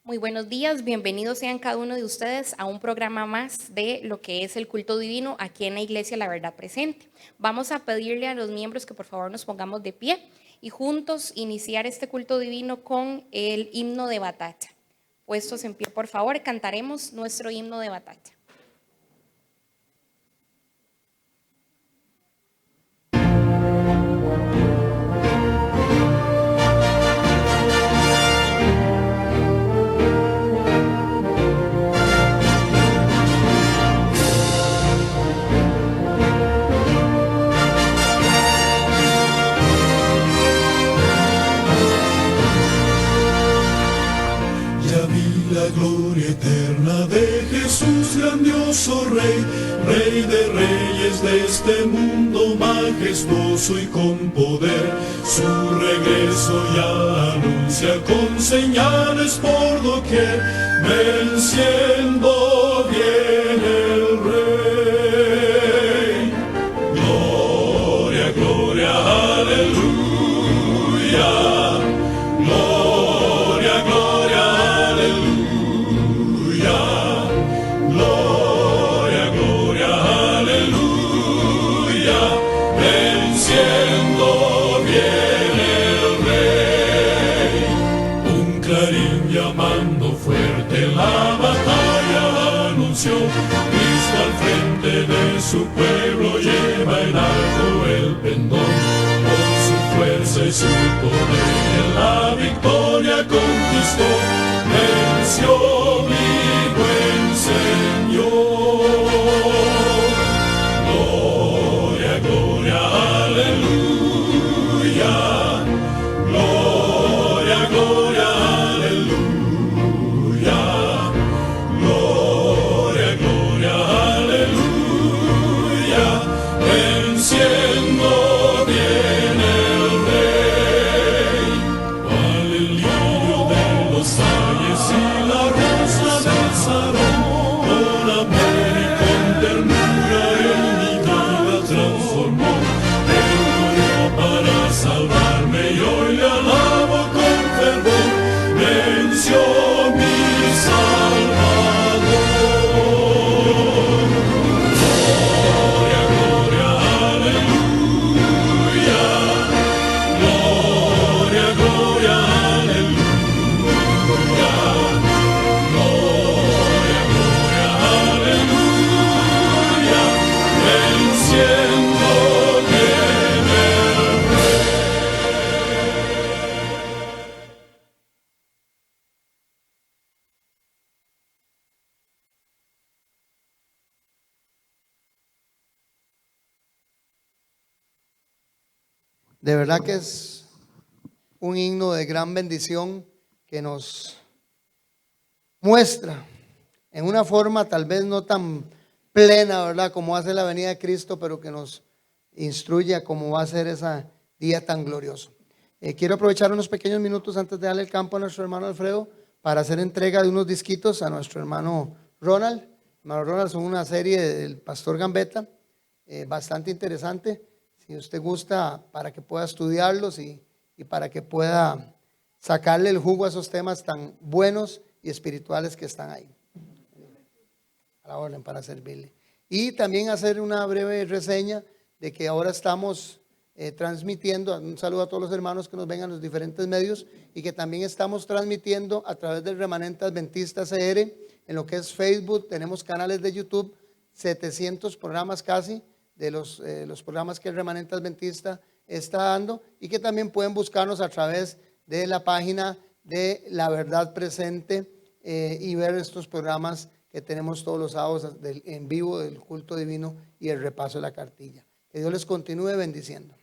Muy buenos días, bienvenidos sean cada uno de ustedes a un programa más de lo que es el culto divino aquí en la Iglesia La Verdad Presente. Vamos a pedirle a los miembros que por favor nos pongamos de pie y juntos iniciar este culto divino con el himno de batalla. Puestos en pie, por favor, cantaremos nuestro himno de batalla. La gloria eterna de Jesús, grandioso Rey, Rey de reyes de este mundo majestuoso y con poder. Su regreso ya anuncia con señales por doquier, venciendo viene el Rey. Gloria, gloria, aleluya. Gloria, gloria, aleluya. Gloria, gloria, aleluya. Venciendo viene el Rey. Un clarín llamando fuerte la batalla anunció. Cristo al frente de su pueblo lleva en alto el pendón. Con su fuerza y su poder la victoria conquistó. Venció mi buen Señor. Gloria, gloria, aleluya. Gloria, gloria, aleluya. Gloria, gloria, aleluya. Venciendo viene el Rey. Cual el lirio de los valles y la rosa del Sarón, con amor y con ternura en mi vida transformó. Él murió para salvarme y hoy le alabo con fervor. Venció mi Salvador. Gloria, gloria, aleluya. Gloria, gloria, aleluya. Gloria, gloria, aleluya. Venciendo viene el Rey. De verdad que es un himno de gran bendición que nos muestra en una forma tal vez no tan plena, ¿verdad? Como hace la venida de Cristo, pero que nos instruye a cómo va a ser ese día tan glorioso. Quiero aprovechar unos pequeños minutos antes de darle el campo a nuestro hermano Alfredo para hacer entrega de unos disquitos a nuestro hermano Ronald. Hermano Ronald, son una serie del Pastor Gambetta, bastante interesante. Si usted gusta, para que pueda estudiarlos y para que pueda sacarle el jugo a esos temas tan buenos y espirituales que están ahí. A la orden para servirle. Y también hacer una breve reseña de que ahora estamos transmitiendo, un saludo a todos los hermanos que nos ven en los diferentes medios, y que también estamos transmitiendo a través del Remanente Adventista CR en lo que es Facebook. Tenemos canales de YouTube, 700 programas casi de los programas que el Remanente Adventista está dando, y que también pueden buscarnos a través de la página de La Verdad Presente y ver estos programas que tenemos todos los sábados en vivo del culto divino y el repaso de la cartilla. Que Dios les continúe bendiciendo.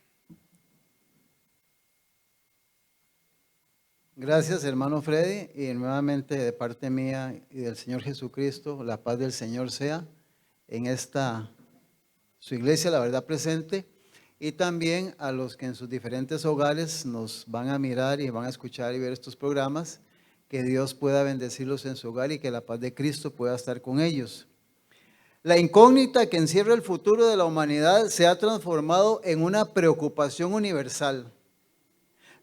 Gracias, hermano Freddy, y nuevamente de parte mía y del Señor Jesucristo, la paz del Señor sea en esta su iglesia, La Verdad Presente, y también a los que en sus diferentes hogares nos van a mirar y van a escuchar y ver estos programas. Que Dios pueda bendecirlos en su hogar y que la paz de Cristo pueda estar con ellos. La incógnita que encierra el futuro de la humanidad se ha transformado en una preocupación universal.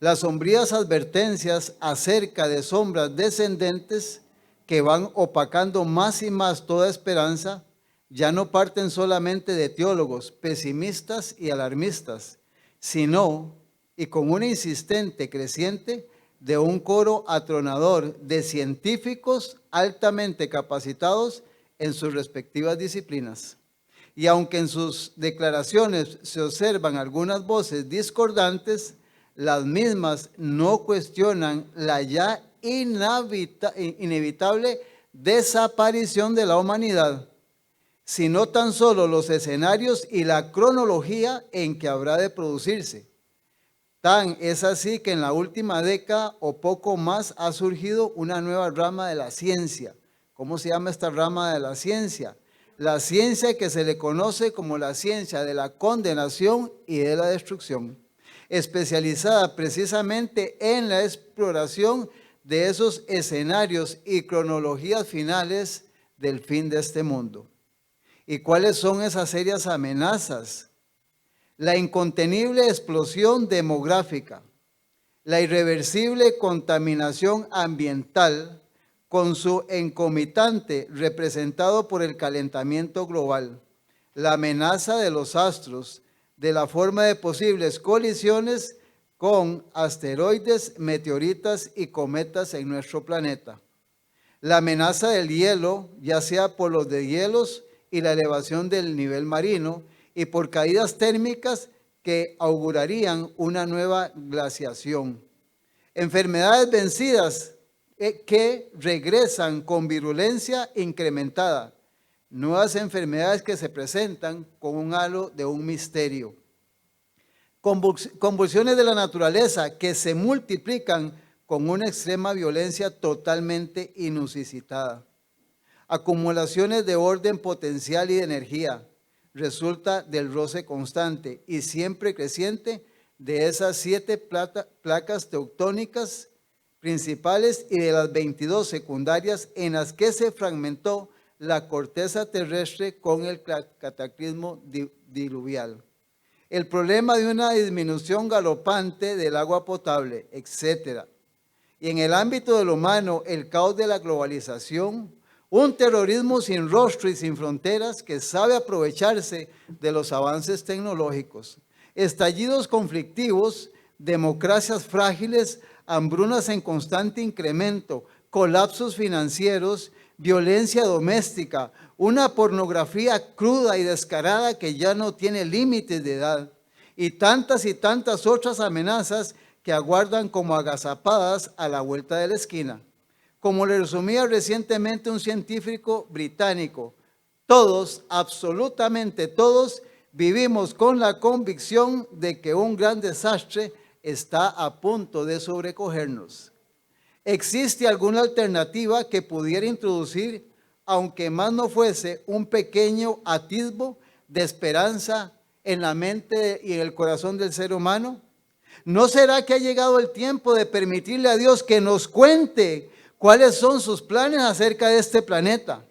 Las sombrías advertencias acerca de sombras descendentes que van opacando más y más toda esperanza, ya no parten solamente de teólogos pesimistas y alarmistas, sino, y con una insistente creciente, de un coro atronador de científicos altamente capacitados en sus respectivas disciplinas. Y aunque en sus declaraciones se observan algunas voces discordantes, las mismas no cuestionan la ya inevitable desaparición de la humanidad, sino tan solo los escenarios y la cronología en que habrá de producirse. Tan es así que en la última década o poco más ha surgido una nueva rama de la ciencia. ¿Cómo se llama esta rama de la ciencia? La ciencia que se le conoce como la ciencia de la condenación y de la destrucción, especializada precisamente en la exploración de esos escenarios y cronologías finales del fin de este mundo. ¿Y cuáles son esas serias amenazas? La incontenible explosión demográfica, la irreversible contaminación ambiental con su concomitante representado por el calentamiento global, la amenaza de los astros, de la forma de posibles colisiones con asteroides, meteoritas y cometas en nuestro planeta, la amenaza del hielo, ya sea por los deshielos y la elevación del nivel marino, y por caídas térmicas que augurarían una nueva glaciación. Enfermedades vencidas que regresan con virulencia incrementada. Nuevas enfermedades que se presentan con un halo de un misterio. Convulsiones de la naturaleza que se multiplican con una extrema violencia totalmente inusitada. Acumulaciones de orden potencial y de energía. Resulta del roce constante y siempre creciente de esas 7 placas tectónicas principales y de las 22 secundarias en las que se fragmentó la corteza terrestre con el cataclismo diluvial. El problema de una disminución galopante del agua potable, etc. Y en el ámbito de lo humano, el caos de la globalización, un terrorismo sin rostro y sin fronteras que sabe aprovecharse de los avances tecnológicos, estallidos conflictivos, democracias frágiles, hambrunas en constante incremento, colapsos financieros, violencia doméstica, una pornografía cruda y descarada que ya no tiene límites de edad, y tantas otras amenazas que aguardan como agazapadas a la vuelta de la esquina. Como le resumía recientemente un científico británico, todos, absolutamente todos, vivimos con la convicción de que un gran desastre está a punto de sobrecogernos. ¿Existe alguna alternativa que pudiera introducir, aunque más no fuese, un pequeño atisbo de esperanza en la mente y en el corazón del ser humano? ¿No será que ha llegado el tiempo de permitirle a Dios que nos cuente cuáles son sus planes acerca de este planeta?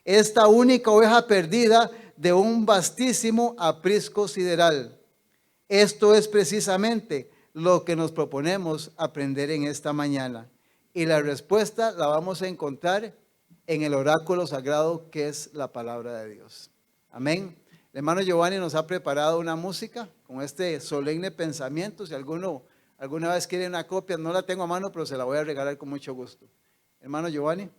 Esta única oveja perdida de un vastísimo aprisco sideral. Esto es precisamente lo que nos proponemos aprender en esta mañana. Y la respuesta la vamos a encontrar en el oráculo sagrado que es la palabra de Dios. Amén. El hermano Giovanni nos ha preparado una música con este solemne pensamiento. Si alguna vez quiere una copia, no la tengo a mano, pero se la voy a regalar con mucho gusto. Hermano Giovanni.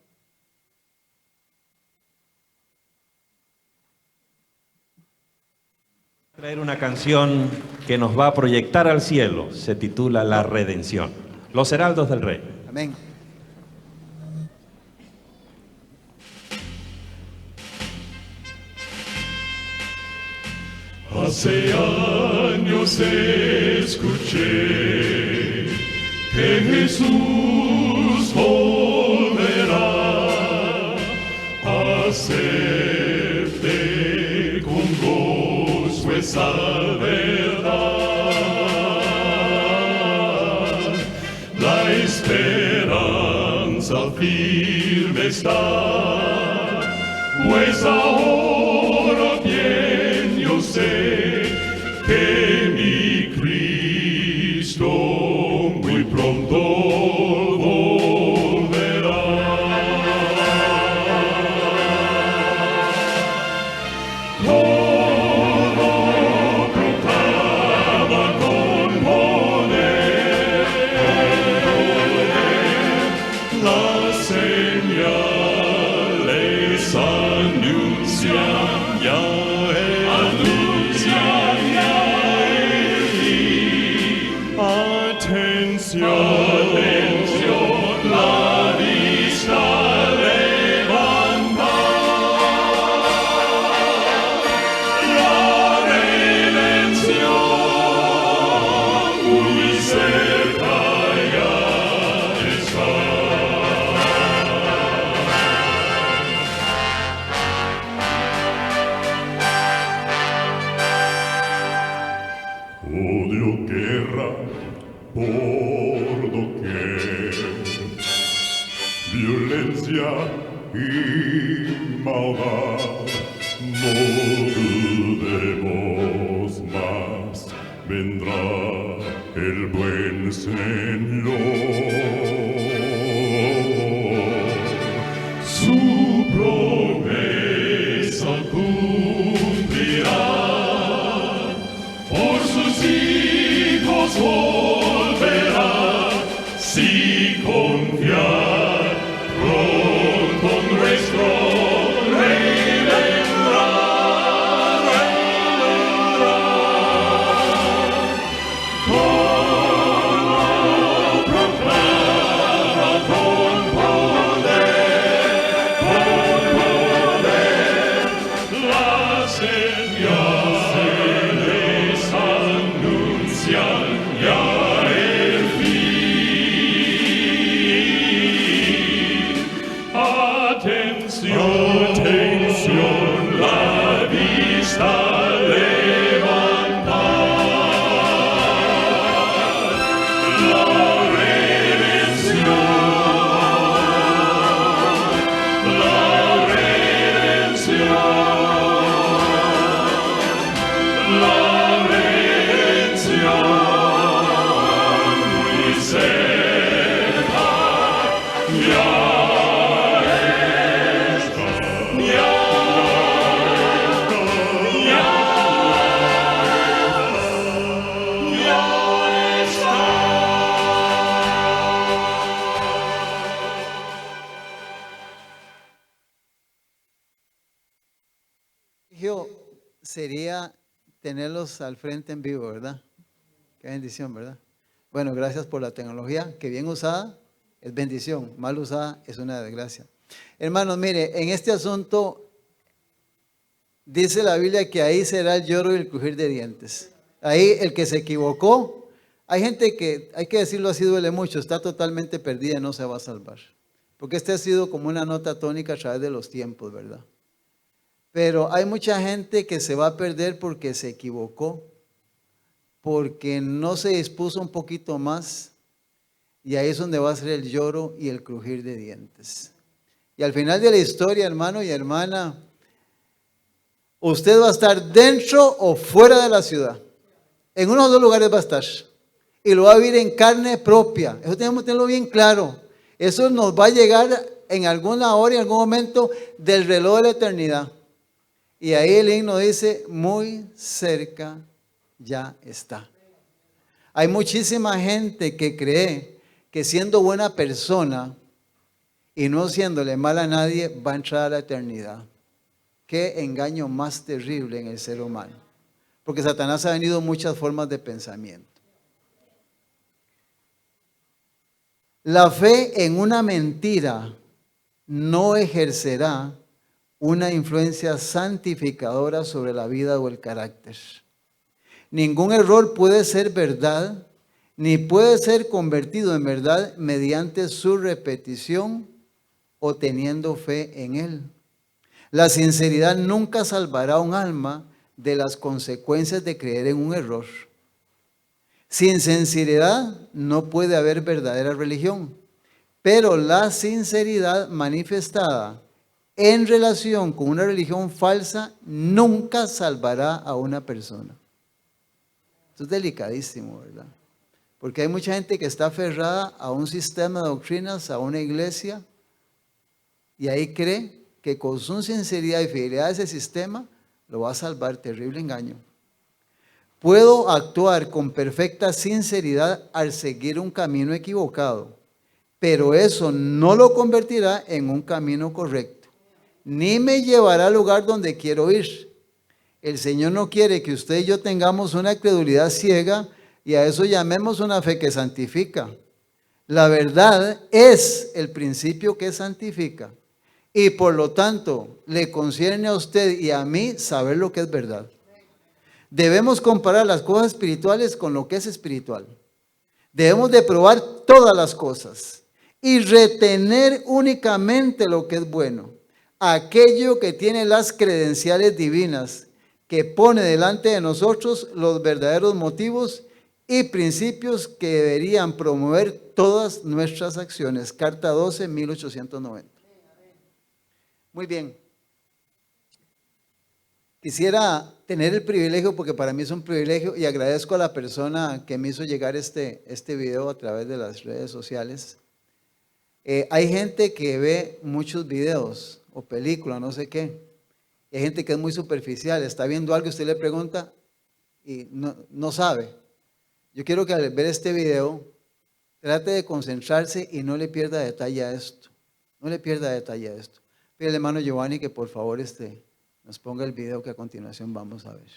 Traer una canción que nos va a proyectar al cielo, se titula La Redención. Los Heraldos del Rey. Amén. Hace años escuché que Jesús volverá a hacerte con gozo esa verdad. La esperanza firme está, pues ahora bien yo sé que mi Cristo Las señales anuncian ya el fin. Atención, la vista levanta. La redención muy cerca ya está. Odio, guerra por doquier, violencia y maldad. No dudemos más, vendrá el buen Señor. Su promesa cumplirá. Por sus hijos volverá, si confiar, pronto nuestro Rey vendrá, Todo proclama con poder, la señales anuncian ya el fin. Atención, la vista levanta. La redención, muy cerca ya está. Sería tenerlos al frente en vivo, ¿verdad? Qué bendición, ¿verdad? Bueno, gracias por la tecnología, que bien usada es bendición, mal usada es una desgracia. Hermanos, mire, en este asunto dice la Biblia que ahí será el lloro y el crujir de dientes. Ahí el que se equivocó, hay gente que, hay que decirlo así, duele mucho, está totalmente perdida y no se va a salvar. Porque este ha sido como una nota tónica a través de los tiempos, ¿verdad? Pero hay mucha gente que se va a perder porque se equivocó, porque no se dispuso un poquito más, y ahí es donde va a ser el lloro y el crujir de dientes. Y al final de la historia, hermano y hermana, usted va a estar dentro o fuera de la ciudad. En uno o dos lugares va a estar. Y lo va a vivir en carne propia. Eso tenemos que tenerlo bien claro. Eso nos va a llegar en alguna hora, en algún momento del reloj de la eternidad. Y ahí el himno dice, muy cerca ya está. Hay muchísima gente que cree que siendo buena persona y no siéndole mal a nadie va a entrar a la eternidad. Qué engaño más terrible en el ser humano. Porque Satanás ha venido muchas formas de pensamiento. La fe en una mentira no ejercerá una influencia santificadora sobre la vida o el carácter. Ningún error puede ser verdad, ni puede ser convertido en verdad mediante su repetición o teniendo fe en él. La sinceridad nunca salvará a un alma de las consecuencias de creer en un error. Sin sinceridad no puede haber verdadera religión, pero la sinceridad manifestada en relación con una religión falsa nunca salvará a una persona. Esto es delicadísimo, ¿verdad? Porque hay mucha gente que está aferrada a un sistema de doctrinas, a una iglesia, y ahí cree que con su sinceridad y fidelidad a ese sistema lo va a salvar, terrible engaño. Puedo actuar con perfecta sinceridad al seguir un camino equivocado, pero eso no lo convertirá en un camino correcto, ni me llevará al lugar donde quiero ir. El Señor no quiere que usted y yo tengamos una credulidad ciega y a eso llamemos una fe que santifica. La verdad es el principio que santifica y por lo tanto le concierne a usted y a mí saber lo que es verdad. Debemos comparar las cosas espirituales con lo que es espiritual. Debemos de probar todas las cosas y retener únicamente lo que es bueno. Aquello que tiene las credenciales divinas, que pone delante de nosotros los verdaderos motivos y principios que deberían promover todas nuestras acciones. Carta 12, 1890. Muy bien. Quisiera tener el privilegio, porque para mí es un privilegio, y agradezco a la persona que me hizo llegar este video a través de las redes sociales. Hay gente que ve muchos videos o películas, no sé qué. Hay gente que es muy superficial, está viendo algo y usted le pregunta y no sabe. Yo quiero que al ver este video trate de concentrarse y no le pierda detalle a esto. No le pierda detalle a esto. Pide al hermano Giovanni que por favor nos ponga el video que a continuación vamos a ver.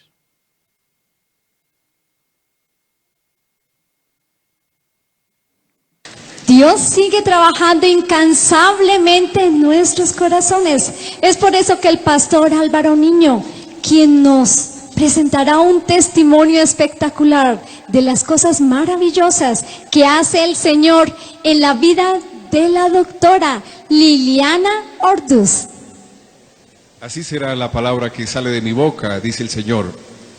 Dios sigue trabajando incansablemente en nuestros corazones. Es por eso que el pastor Álvaro Niño, quien nos presentará un testimonio espectacular de las cosas maravillosas que hace el Señor en la vida de la doctora Liliana Orduz. Así será la palabra que sale de mi boca, dice el Señor.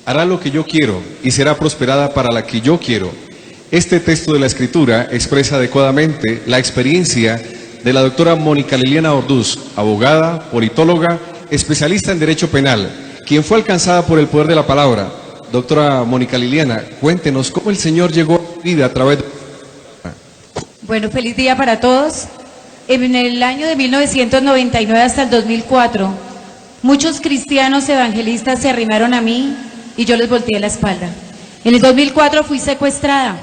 Hará lo que yo quiero y será prosperada para la que yo quiero. Este texto de la Escritura expresa adecuadamente la experiencia de la doctora Mónica Liliana Orduz, abogada, politóloga, especialista en Derecho Penal, quien fue alcanzada por el poder de la palabra. Doctora Mónica Liliana, cuéntenos cómo el Señor llegó a su vida a través de... Bueno, feliz día para todos. En el año de 1999 hasta el 2004, muchos cristianos evangelistas se arrimaron a mí y yo les volteé la espalda. En el 2004 fui secuestrada.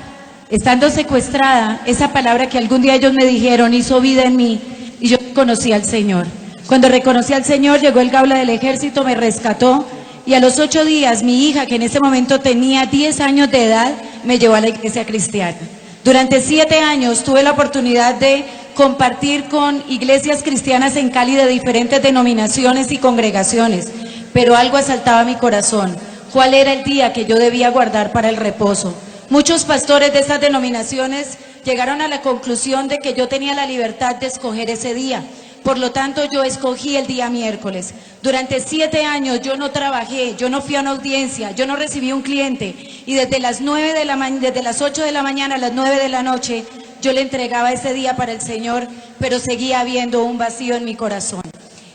Estando secuestrada, esa palabra que algún día ellos me dijeron hizo vida en mí y yo conocí al Señor. Cuando reconocí al Señor, llegó el Gaula del Ejército, me rescató y a los 8 días mi hija, que en ese momento tenía 10 años de edad, me llevó a la iglesia cristiana. Durante 7 años tuve la oportunidad de compartir con iglesias cristianas en Cali de diferentes denominaciones y congregaciones, pero algo asaltaba mi corazón. ¿Cuál era el día que yo debía guardar para el reposo? Muchos pastores de estas denominaciones llegaron a la conclusión de que yo tenía la libertad de escoger ese día. Por lo tanto, yo escogí el día miércoles. Durante 7 años yo no trabajé, yo no fui a una audiencia, yo no recibí un cliente. Y desde las 8 de la mañana a las 9 de la noche, yo le entregaba ese día para el Señor, pero seguía habiendo un vacío en mi corazón.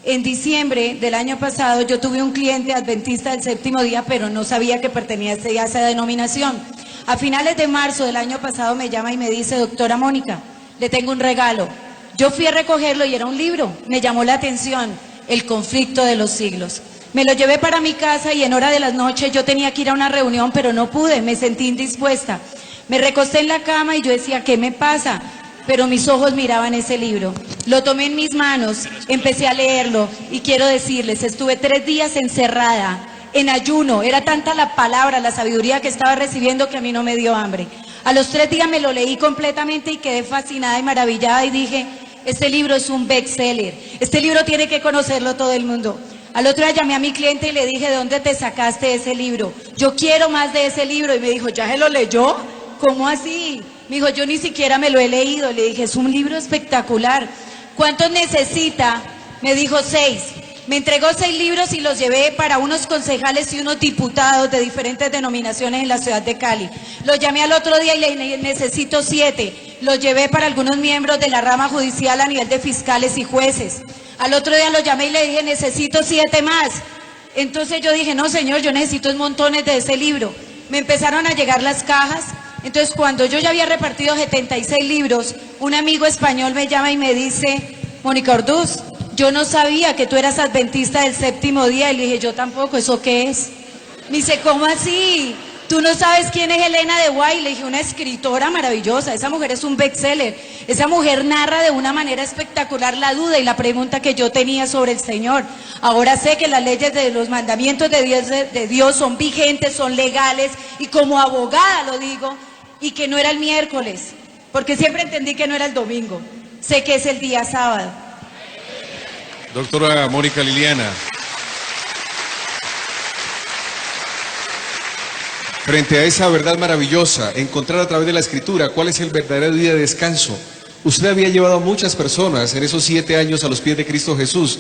En diciembre del año pasado yo tuve un cliente adventista del séptimo día, pero no sabía que pertenecía a esa denominación. A finales de marzo del año pasado me llama y me dice: doctora Mónica, le tengo un regalo. Yo fui a recogerlo y era un libro. Me llamó la atención, El conflicto de los siglos. Me lo llevé para mi casa y en hora de las noches yo tenía que ir a una reunión, pero no pude, me sentí indispuesta. Me recosté en la cama y yo decía: ¿qué me pasa? Pero mis ojos miraban ese libro. Lo tomé en mis manos, empecé a leerlo y quiero decirles, estuve 3 días encerrada, en ayuno. Era tanta la palabra, la sabiduría que estaba recibiendo que a mí no me dio hambre. A los 3 días me lo leí completamente y quedé fascinada y maravillada y dije: este libro es un bestseller, este libro tiene que conocerlo todo el mundo. Al otro día llamé a mi cliente y le dije: ¿de dónde te sacaste ese libro? Yo quiero más de ese libro. Y me dijo: ¿ya se lo leyó? ¿Cómo así? Me dijo: yo ni siquiera me lo he leído. Le dije: es un libro espectacular. ¿Cuántos necesita? Me dijo: 6. Me entregó 6 libros y los llevé para unos concejales y unos diputados de diferentes denominaciones en la ciudad de Cali. Los llamé al otro día y le dije: necesito 7. Los llevé para algunos miembros de la rama judicial a nivel de fiscales y jueces. Al otro día lo llamé y le dije: necesito 7 más. Entonces yo dije: no, señor, yo necesito montones de ese libro. Me empezaron a llegar las cajas. Entonces cuando yo ya había repartido 76 libros, un amigo español me llama y me dice: Mónica Orduz, yo no sabía que tú eras adventista del séptimo día. Y le dije, yo tampoco, ¿eso qué es? Me dice, ¿cómo así? ¿Tú no sabes quién es Elena de White? Le dije, una escritora maravillosa, esa mujer es un bestseller, esa mujer narra de una manera espectacular la duda y la pregunta que yo tenía sobre el Señor. Ahora sé que las leyes de los mandamientos de Dios son vigentes, son legales, y como abogada lo digo, y que no era el miércoles, porque siempre entendí que no era el domingo, sé que es el día sábado. Doctora Mónica Liliana, frente a esa verdad maravillosa, encontrar a través de la Escritura cuál es el verdadero día de descanso. Usted había llevado a muchas personas en esos 7 años a los pies de Cristo Jesús.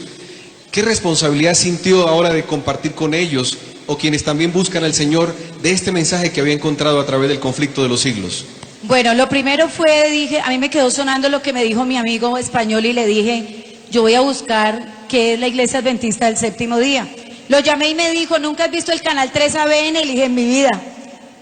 ¿Qué responsabilidad sintió ahora de compartir con ellos, o quienes también buscan al Señor, de este mensaje que había encontrado a través del conflicto de los siglos? Bueno, lo primero fue, dije, a mí me quedó sonando lo que me dijo mi amigo español y le dije, yo voy a buscar qué es la Iglesia Adventista del Séptimo Día. Lo llamé y me dijo, ¿nunca has visto el canal 3 ABN? Y le dije, en mi vida.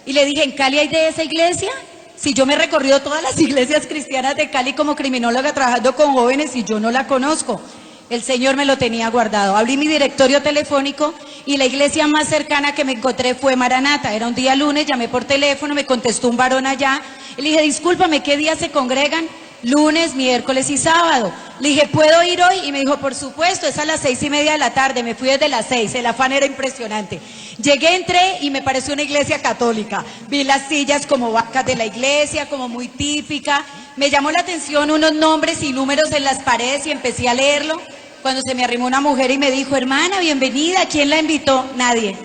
Y le dije, ¿en Cali hay de esa iglesia? Si yo me he recorrido todas las iglesias cristianas de Cali como criminóloga trabajando con jóvenes y yo no la conozco. El Señor me lo tenía guardado. Abrí mi directorio telefónico y la iglesia más cercana que me encontré fue Maranata. Era un día lunes, llamé por teléfono, me contestó un varón allá. Y le dije, discúlpame, ¿qué días se congregan? Lunes, miércoles y sábado. Le dije, ¿puedo ir hoy? Y me dijo, por supuesto, es a las 6:30 de la tarde. Me fui desde las 6, el afán era impresionante. Llegué, entré y me pareció una iglesia católica. Vi las sillas como vacas de la iglesia, como muy típica. Me llamó la atención unos nombres y números en las paredes y empecé a leerlo. Cuando se me arrimó una mujer y me dijo, hermana, bienvenida, ¿quién la invitó? Nadie.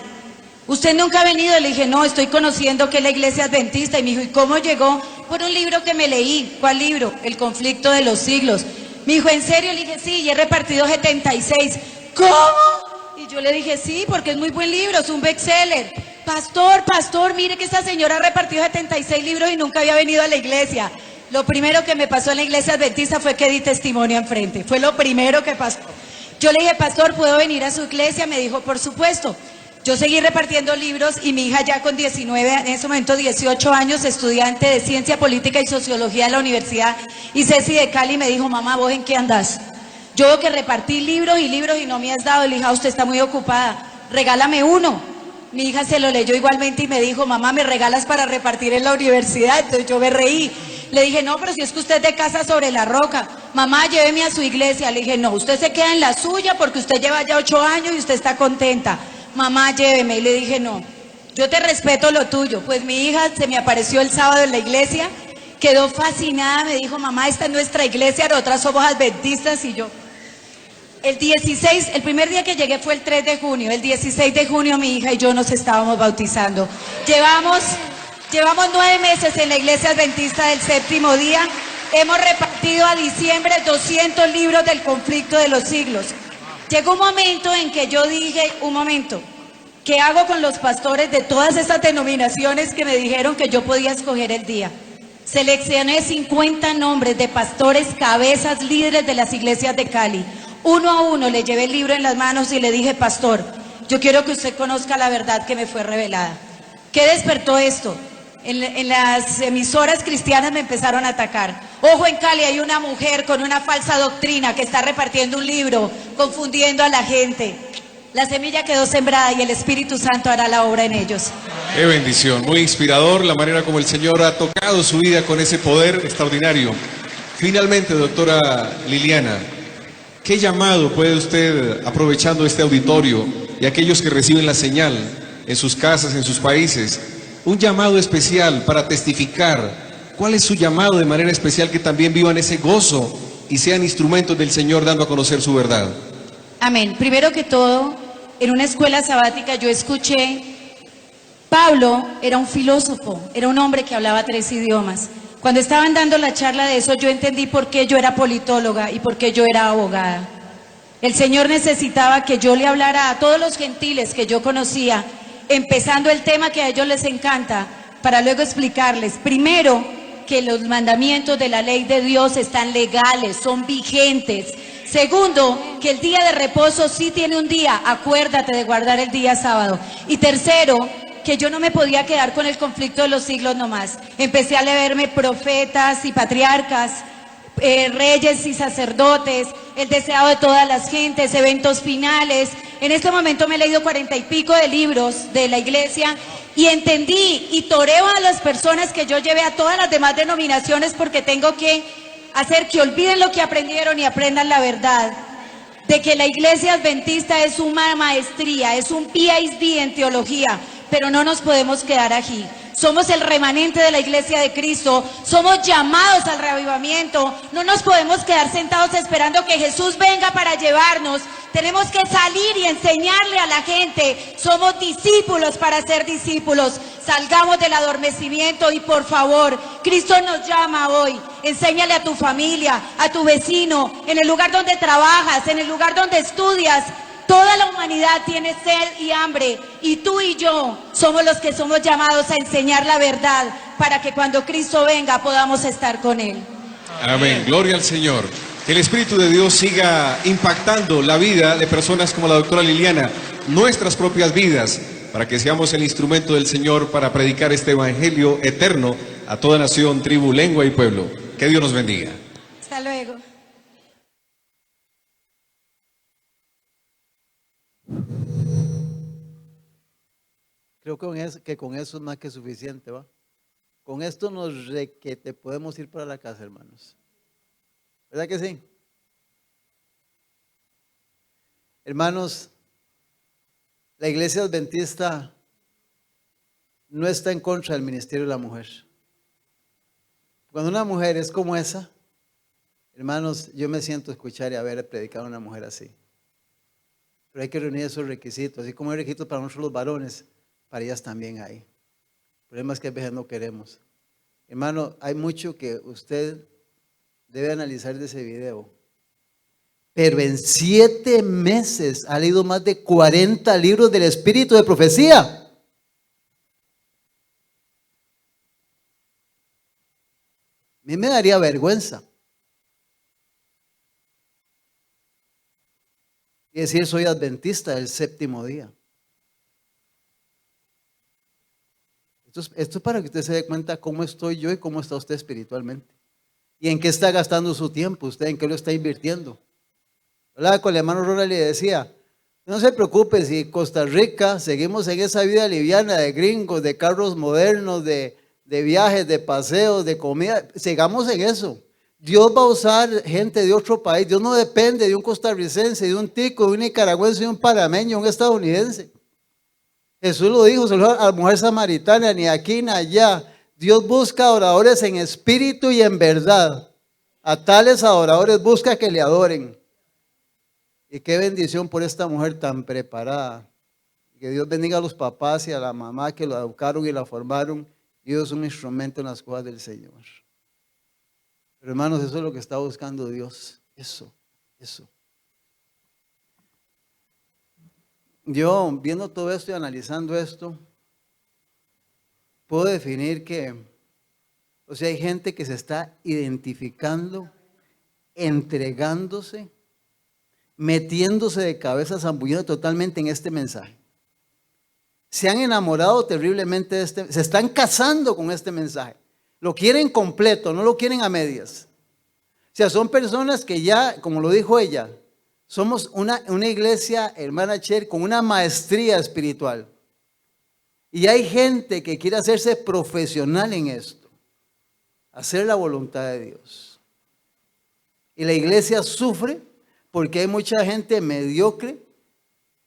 ¿Usted nunca ha venido? Le dije, no, estoy conociendo que es la iglesia adventista. Y me dijo, ¿y cómo llegó? Por un libro que me leí. ¿Cuál libro? El conflicto de los siglos. Me dijo, ¿en serio? Le dije, sí, y he repartido 76. ¿Cómo? Y yo le dije, sí, porque es muy buen libro, es un bestseller. Pastor, mire que esta señora ha repartido 76 libros y nunca había venido a la iglesia. Lo primero que me pasó en la iglesia adventista fue que di testimonio enfrente. Fue lo primero que pasó. Yo le dije, pastor, ¿puedo venir a su iglesia? Me dijo, por supuesto. Yo seguí repartiendo libros y mi hija ya con 19, en ese momento 18 años, estudiante de Ciencia Política y Sociología de la Universidad ICESI de Cali, me dijo, mamá, ¿vos en qué andás? Yo veo que repartí libros y no me has dado. Le dije, usted está muy ocupada, regálame uno. Mi hija se lo leyó igualmente y me dijo, mamá, ¿me regalas para repartir en la universidad? Entonces yo me reí. Le dije, no, pero si es que usted es de Casa sobre la Roca. Mamá, lléveme a su iglesia. Le dije, no, usted se queda en la suya porque usted lleva ya 8 años y usted está contenta. Mamá, lléveme. Y le dije, no, yo te respeto lo tuyo. Pues mi hija se me apareció el sábado en la iglesia, quedó fascinada, me dijo, mamá, esta es nuestra iglesia, nosotras somos adventistas. Y yo, el primer día que llegué fue el 3 de junio, el 16 de junio mi hija y yo nos estábamos bautizando. Llevamos 9 meses en la iglesia adventista del séptimo día, hemos repartido a diciembre 200 libros del conflicto de los siglos. Llegó un momento en que yo dije, un momento, ¿qué hago con los pastores de todas estas denominaciones que me dijeron que yo podía escoger el día? Seleccioné 50 nombres de pastores, cabezas, líderes de las iglesias de Cali. Uno a uno le llevé el libro en las manos y le dije, pastor, yo quiero que usted conozca la verdad que me fue revelada. ¿Qué despertó esto? En las emisoras cristianas me empezaron a atacar. Ojo, en Cali hay una mujer con una falsa doctrina que está repartiendo un libro, confundiendo a la gente. La semilla quedó sembrada y el Espíritu Santo hará la obra en ellos. Qué bendición, muy inspirador la manera como el Señor ha tocado su vida con ese poder extraordinario. Finalmente, doctora Liliana, ¿qué llamado puede usted, aprovechando este auditorio y aquellos que reciben la señal en sus casas, en sus países, un llamado especial para testificar? ¿Cuál es su llamado de manera especial, que también vivan ese gozo y sean instrumentos del Señor dando a conocer su verdad? Amén. Primero que todo, en una escuela sabática yo escuché, Pablo era un filósofo, era un hombre que hablaba 3 idiomas. Cuando estaban dando la charla de eso, yo entendí por qué yo era politóloga y por qué yo era abogada. El Señor necesitaba que yo le hablara a todos los gentiles que yo conocía, empezando el tema que a ellos les encanta, para luego explicarles, primero, que los mandamientos de la ley de Dios están legales, son vigentes. Segundo, que el día de reposo sí tiene un día, acuérdate de guardar el día sábado. Y tercero, que yo no me podía quedar con el conflicto de los siglos nomás. Empecé a leerme profetas y patriarcas, reyes y sacerdotes, el deseado de todas las gentes, eventos finales. En este momento me he leído 40 y pico de libros de la iglesia y entendí y toreo a las personas que yo llevé a todas las demás denominaciones, porque tengo que hacer que olviden lo que aprendieron y aprendan la verdad de que la iglesia adventista es una maestría, es un PhD en teología, pero no nos podemos quedar aquí. Somos el remanente de la iglesia de Cristo, somos llamados al reavivamiento, no nos podemos quedar sentados esperando que Jesús venga para llevarnos. Tenemos que salir y enseñarle a la gente. Somos discípulos para ser discípulos. Salgamos del adormecimiento y por favor, Cristo nos llama hoy. Enséñale a tu familia, a tu vecino, en el lugar donde trabajas, en el lugar donde estudias. Toda la humanidad tiene sed y hambre y tú y yo somos los que somos llamados a enseñar la verdad para que cuando Cristo venga podamos estar con Él. Amén, gloria al Señor. Que el Espíritu de Dios siga impactando la vida de personas como la doctora Liliana, nuestras propias vidas, para que seamos el instrumento del Señor para predicar este evangelio eterno a toda nación, tribu, lengua y pueblo. Que Dios nos bendiga. Hasta luego. Creo que con eso es más que suficiente, ¿va? Con esto nos requete podemos ir para la casa, hermanos. ¿Verdad que sí? Hermanos, la iglesia adventista no está en contra del ministerio de la mujer. Cuando una mujer es como esa, hermanos, yo me siento a escuchar y a ver predicar a una mujer así. Pero hay que reunir esos requisitos, así como hay requisitos para nosotros los varones, para ellas también hay. El problema es que a veces no queremos. Hermano, hay mucho que usted debe analizar de ese video. Pero en 7 meses ha leído más de 40 libros del espíritu de profecía. A mí me daría vergüenza y decir soy adventista del 7º día. Esto es para que usted se dé cuenta cómo estoy yo y cómo está usted espiritualmente. Y en qué está gastando su tiempo, usted en qué lo está invirtiendo. Hablaba con el hermano Ronald y le decía, no se preocupe si Costa Rica seguimos en esa vida liviana de gringos, de carros modernos, de viajes, de paseos, de comida, sigamos en eso. Dios va a usar gente de otro país. Dios no depende de un costarricense, de un tico, de un nicaragüense, de un panameño, de un estadounidense. Jesús lo dijo a la mujer samaritana, ni aquí ni allá. Dios busca adoradores en espíritu y en verdad. A tales adoradores busca que le adoren. Y qué bendición por esta mujer tan preparada. Que Dios bendiga a los papás y a la mamá que lo educaron y la formaron. Y Dios es un instrumento en las cosas del Señor. Pero hermanos, eso es lo que está buscando Dios. Eso. Yo, viendo todo esto y analizando esto, puedo definir que, hay gente que se está identificando, entregándose, metiéndose de cabeza, zambullando totalmente en este mensaje. Se han enamorado terriblemente de se están casando con este mensaje. Lo quieren completo, no lo quieren a medias. O sea, son personas que ya, como lo dijo ella, somos una iglesia, hermana Cher, con una maestría espiritual. Y hay gente que quiere hacerse profesional en esto, hacer la voluntad de Dios. Y la iglesia sufre porque hay mucha gente mediocre,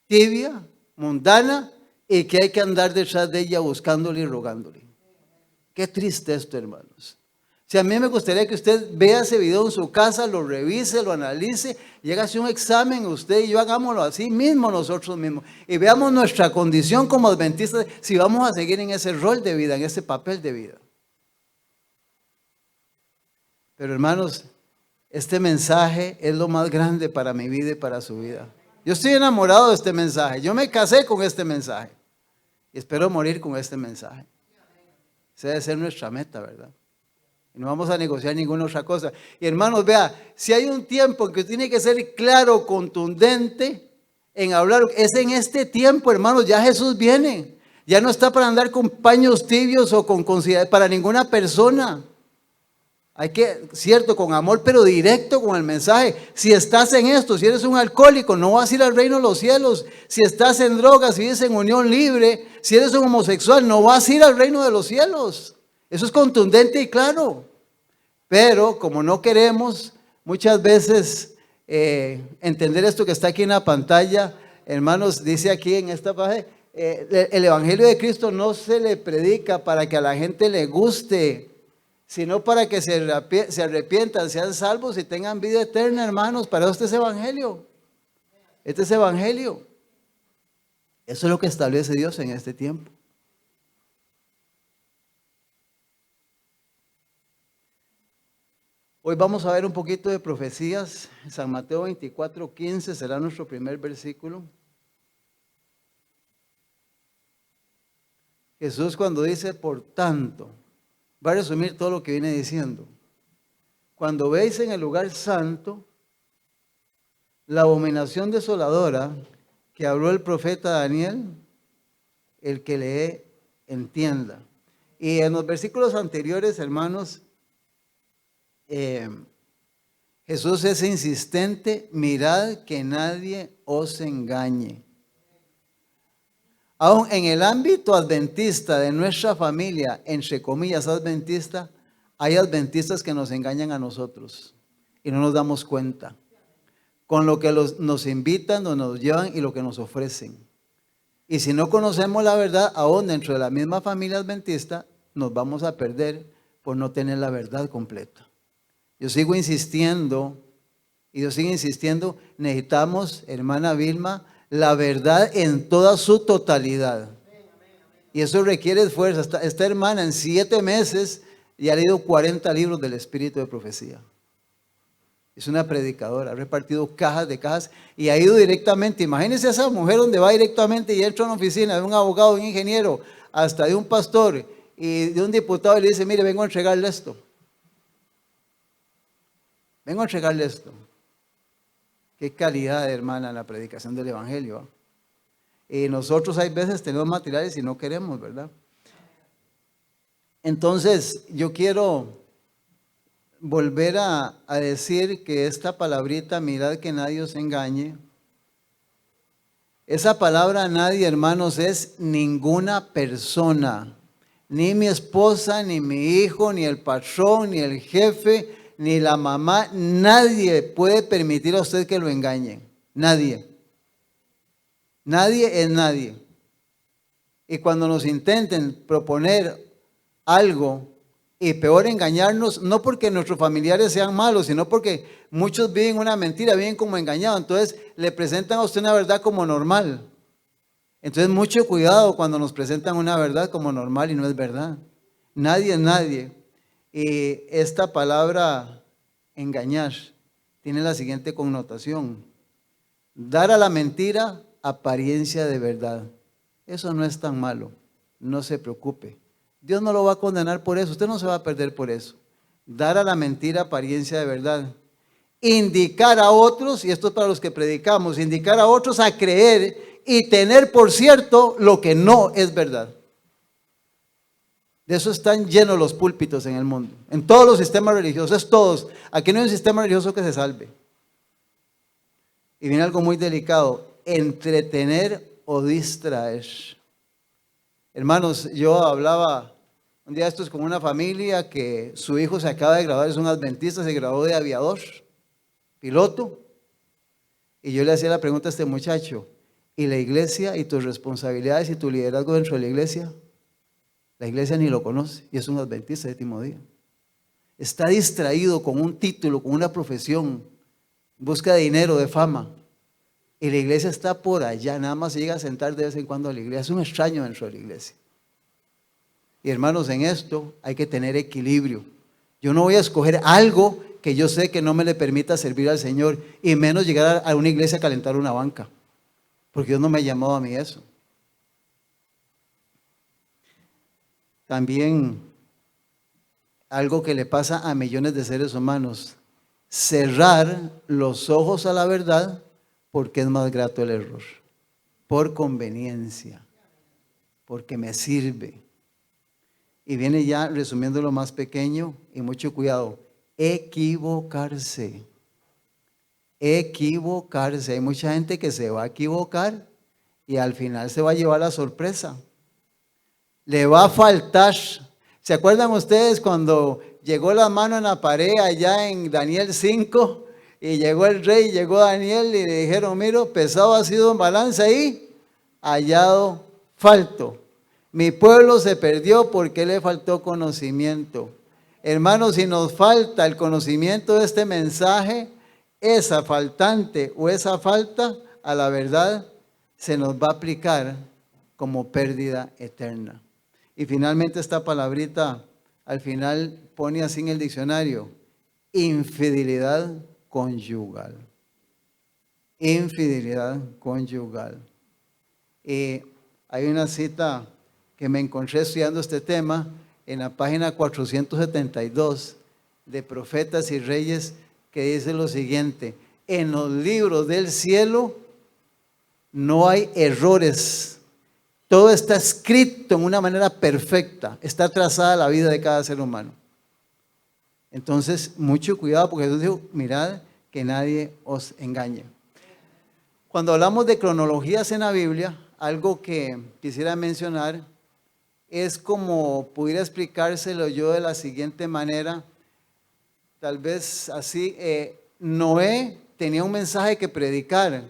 tibia, mundana, y que hay que andar detrás de ella buscándole y rogándole. Qué triste esto, hermanos. Si a mí me gustaría que usted vea ese video en su casa, lo revise, lo analice, y hágase un examen usted y yo hagámoslo así mismo nosotros mismos. Y veamos nuestra condición como adventistas, si vamos a seguir en ese rol de vida, en ese papel de vida. Pero hermanos, este mensaje es lo más grande para mi vida y para su vida. Yo estoy enamorado de este mensaje. Yo me casé con este mensaje. Y espero morir con este mensaje. Esa debe ser nuestra meta, ¿verdad? Y no vamos a negociar ninguna otra cosa. Y hermanos, vea, si hay un tiempo en que tiene que ser claro, contundente en hablar, es en este tiempo, hermanos, ya Jesús viene. Ya no está para andar con paños tibios o con consideración para ninguna persona. Hay que, cierto, con amor, pero directo con el mensaje. Si estás en esto, si eres un alcohólico, no vas a ir al reino de los cielos. Si estás en drogas, si vives en unión libre, si eres un homosexual, no vas a ir al reino de los cielos. Eso es contundente y claro. Pero como no queremos muchas veces entender esto que está aquí en la pantalla, hermanos, dice aquí en esta página, el Evangelio de Cristo no se le predica para que a la gente le guste, sino para que se arrepientan, sean salvos y tengan vida eterna, hermanos. Para este es Evangelio. Este es Evangelio. Eso es lo que establece Dios en este tiempo. Hoy vamos a ver un poquito de profecías. San Mateo 24:15 será nuestro primer versículo. Jesús cuando dice, por tanto, va a resumir todo lo que viene diciendo. Cuando veis en el lugar santo la abominación desoladora que habló el profeta Daniel, el que lee entienda. Y en los versículos anteriores, hermanos, Jesús es insistente, mirad que nadie os engañe. Aún en el ámbito adventista de nuestra familia, entre comillas adventista, hay adventistas que nos engañan a nosotros y no nos damos cuenta. Con lo que nos invitan, nos llevan y lo que nos ofrecen. Y si no conocemos la verdad, aún dentro de la misma familia adventista, nos vamos a perder por no tener la verdad completa. Yo sigo insistiendo, y yo sigo insistiendo, necesitamos, hermana Vilma, la verdad en toda su totalidad. Y eso requiere esfuerzo. Esta hermana en 7 meses ya ha leído 40 libros del Espíritu de Profecía. Es una predicadora, ha repartido cajas de cajas y ha ido directamente. Imagínense a esa mujer donde va directamente y entra a una oficina de un abogado, de un ingeniero, hasta de un pastor y de un diputado y le dice, mire, vengo a entregarle esto. Vengo a entregarle esto. Qué calidad, hermana, en la predicación del Evangelio. Y nosotros hay veces tenemos materiales y no queremos, ¿verdad? Entonces, yo quiero volver a decir que esta palabrita, mirad que nadie os engañe. Esa palabra nadie, hermanos, es ninguna persona. Ni mi esposa, ni mi hijo, ni el patrón, ni el jefe, ni la mamá, nadie puede permitir a usted que lo engañen. Nadie. Nadie es nadie. Y cuando nos intenten proponer algo y peor engañarnos, no porque nuestros familiares sean malos, sino porque muchos viven una mentira, viven como engañados. Entonces le presentan a usted una verdad como normal. Entonces mucho cuidado cuando nos presentan una verdad como normal y no es verdad. Nadie es nadie. Y esta palabra engañar tiene la siguiente connotación: dar a la mentira apariencia de verdad. Eso no es tan malo, no se preocupe. Dios no lo va a condenar por eso, usted no se va a perder por eso. Dar a la mentira apariencia de verdad. Indicar a otros, y esto es para los que predicamos, indicar a otros a creer y tener por cierto lo que no es verdad. De eso están llenos los púlpitos en el mundo, en todos los sistemas religiosos, es todos. Aquí no hay un sistema religioso que se salve. Y viene algo muy delicado: entretener o distraer. Hermanos, yo hablaba un día esto es con una familia que su hijo se acaba de graduar, es un adventista, se graduó de aviador, piloto. Y yo le hacía la pregunta a este muchacho: ¿y la iglesia y tus responsabilidades y tu liderazgo dentro de la iglesia? La iglesia ni lo conoce y es un adventista de séptimo día. Está distraído con un título, con una profesión, busca de dinero, de fama. Y la iglesia está por allá, nada más se llega a sentar de vez en cuando a la iglesia. Es un extraño dentro de la iglesia. Y hermanos, en esto hay que tener equilibrio. Yo no voy a escoger algo que yo sé que no me le permita servir al Señor, y menos llegar a una iglesia a calentar una banca, porque Dios no me ha llamado a mí eso. También algo que le pasa a millones de seres humanos: cerrar los ojos a la verdad porque es más grato el error, por conveniencia, porque me sirve. Y viene ya resumiendo lo más pequeño, y mucho cuidado: equivocarse. Equivocarse. Hay mucha gente que se va a equivocar y al final se va a llevar la sorpresa. Le va a faltar. ¿Se acuerdan ustedes cuando llegó la mano en la pared allá en Daniel 5? Y llegó el rey, llegó Daniel y le dijeron, mira, pesado ha sido en balanza y hallado falto. Mi pueblo se perdió porque le faltó conocimiento. Hermanos, si nos falta el conocimiento de este mensaje, esa faltante o esa falta a la verdad se nos va a aplicar como pérdida eterna. Y finalmente esta palabrita al final pone así en el diccionario, infidelidad conyugal. Infidelidad conyugal. Y hay una cita que me encontré estudiando este tema en la página 472 de Profetas y Reyes, que dice lo siguiente: en los libros del cielo no hay errores. Todo está escrito en una manera perfecta. Está trazada la vida de cada ser humano. Entonces, mucho cuidado, porque Jesús dijo, mirad que nadie os engañe. Cuando hablamos de cronologías en la Biblia, algo que quisiera mencionar es como pudiera explicárselo yo de la siguiente manera. Tal vez así, Noé tenía un mensaje que predicar,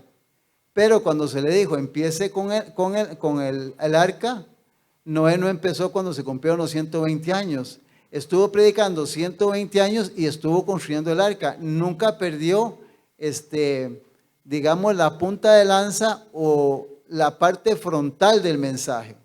pero cuando se le dijo, empiece con el arca, Noé no empezó cuando se cumplieron los 120 años. Estuvo predicando 120 años y estuvo construyendo el arca. Nunca perdió, digamos, la punta de lanza o la parte frontal del mensaje.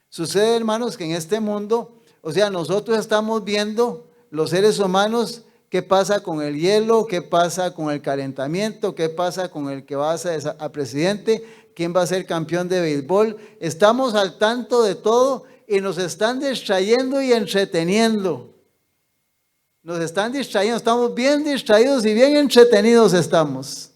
Sucede, hermanos, que en este mundo, o sea, nosotros estamos viendo, los seres humanos, qué pasa con el hielo, qué pasa con el calentamiento, qué pasa con el que va a presidente, quién va a ser campeón de béisbol. Estamos al tanto de todo y nos están distrayendo y entreteniendo. Nos están distrayendo, estamos bien distraídos y bien entretenidos estamos.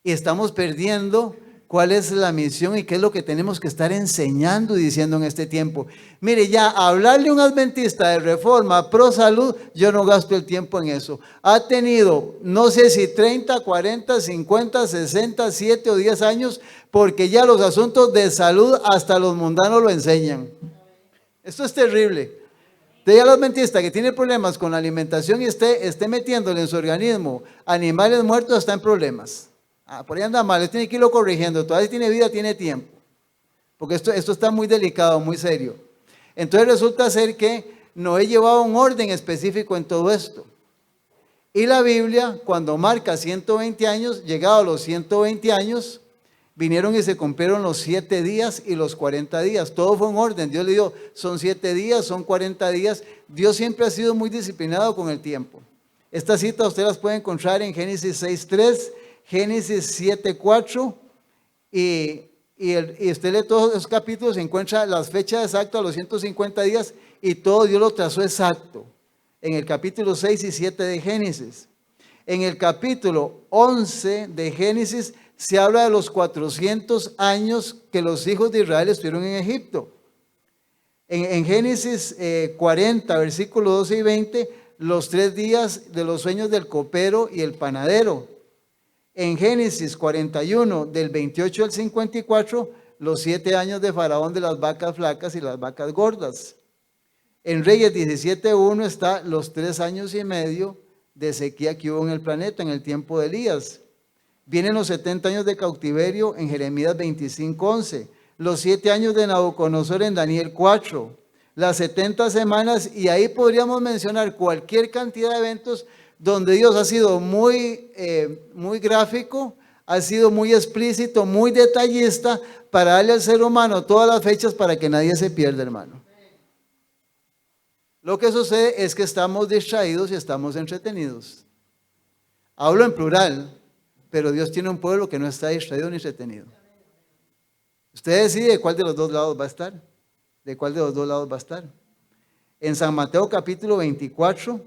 Y estamos perdiendo cuál es la misión y qué es lo que tenemos que estar enseñando y diciendo en este tiempo. Mire, ya hablarle a un adventista de Reforma Pro Salud, yo no gasto el tiempo en eso. Ha tenido, no sé si 30, 40, 50, 60, 7 o 10 años, porque ya los asuntos de salud hasta los mundanos lo enseñan. Esto es terrible. Usted ya el adventista que tiene problemas con la alimentación y esté metiéndole en su organismo animales muertos, está en problemas. Por ahí anda mal, tiene que irlo corrigiendo. Todavía tiene vida, tiene tiempo. Porque esto está muy delicado, muy serio. Entonces resulta ser que Noé llevaba un orden específico en todo esto. Y la Biblia, cuando marca 120 años, llegado a los 120 años, vinieron y se cumplieron los 7 días y los 40 días. Todo fue en orden. Dios le dijo, son 7 días, son 40 días. Dios siempre ha sido muy disciplinado con el tiempo. Estas citas usted las puede encontrar en Génesis 6:3, Génesis 7:4 y usted lee todos esos capítulos, se encuentra las fechas exactas a los 150 días y todo Dios lo trazó exacto en el capítulo 6 y 7 de Génesis. En el capítulo 11 de Génesis se habla de los 400 años que los hijos de Israel estuvieron en Egipto. En Génesis 40, versículos 12 y 20, los 3 días de los sueños del copero y el panadero. En Génesis 41, del 28 al 54, los 7 años de Faraón de las vacas flacas y las vacas gordas. En Reyes 17:1 está los 3 años y medio de sequía que hubo en el planeta en el tiempo de Elías. Vienen los 70 años de cautiverio en Jeremías 25:11. Los 7 años de Nabucodonosor en Daniel 4. Las 70 semanas, y ahí podríamos mencionar cualquier cantidad de eventos donde Dios ha sido muy gráfico, ha sido muy explícito, muy detallista para darle al ser humano todas las fechas para que nadie se pierda, hermano. Lo que sucede es que estamos distraídos y estamos entretenidos. Hablo en plural, pero Dios tiene un pueblo que no está distraído ni entretenido. Usted decide de cuál de los dos lados va a estar. ¿De cuál de los dos lados va a estar? En San Mateo capítulo 24,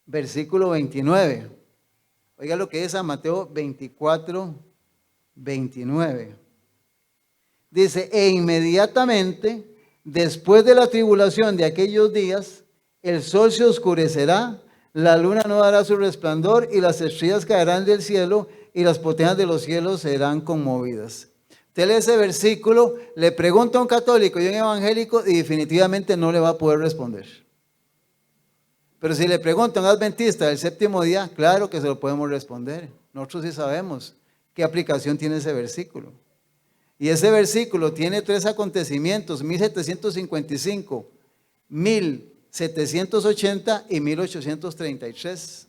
versículo 29. Oiga lo que es San Mateo 24, 29. Dice, e inmediatamente, después de la tribulación de aquellos días, el sol se oscurecerá, la luna no dará su resplandor y las estrellas caerán del cielo y las potencias de los cielos serán conmovidas. Usted lee ese versículo, le pregunta a un católico y a un evangélico y definitivamente no le va a poder responder. Pero si le pregunta a un adventista del séptimo día, claro que se lo podemos responder. Nosotros sí sabemos qué aplicación tiene ese versículo. Y ese versículo tiene 3 acontecimientos, 1755, 1780 y 1833,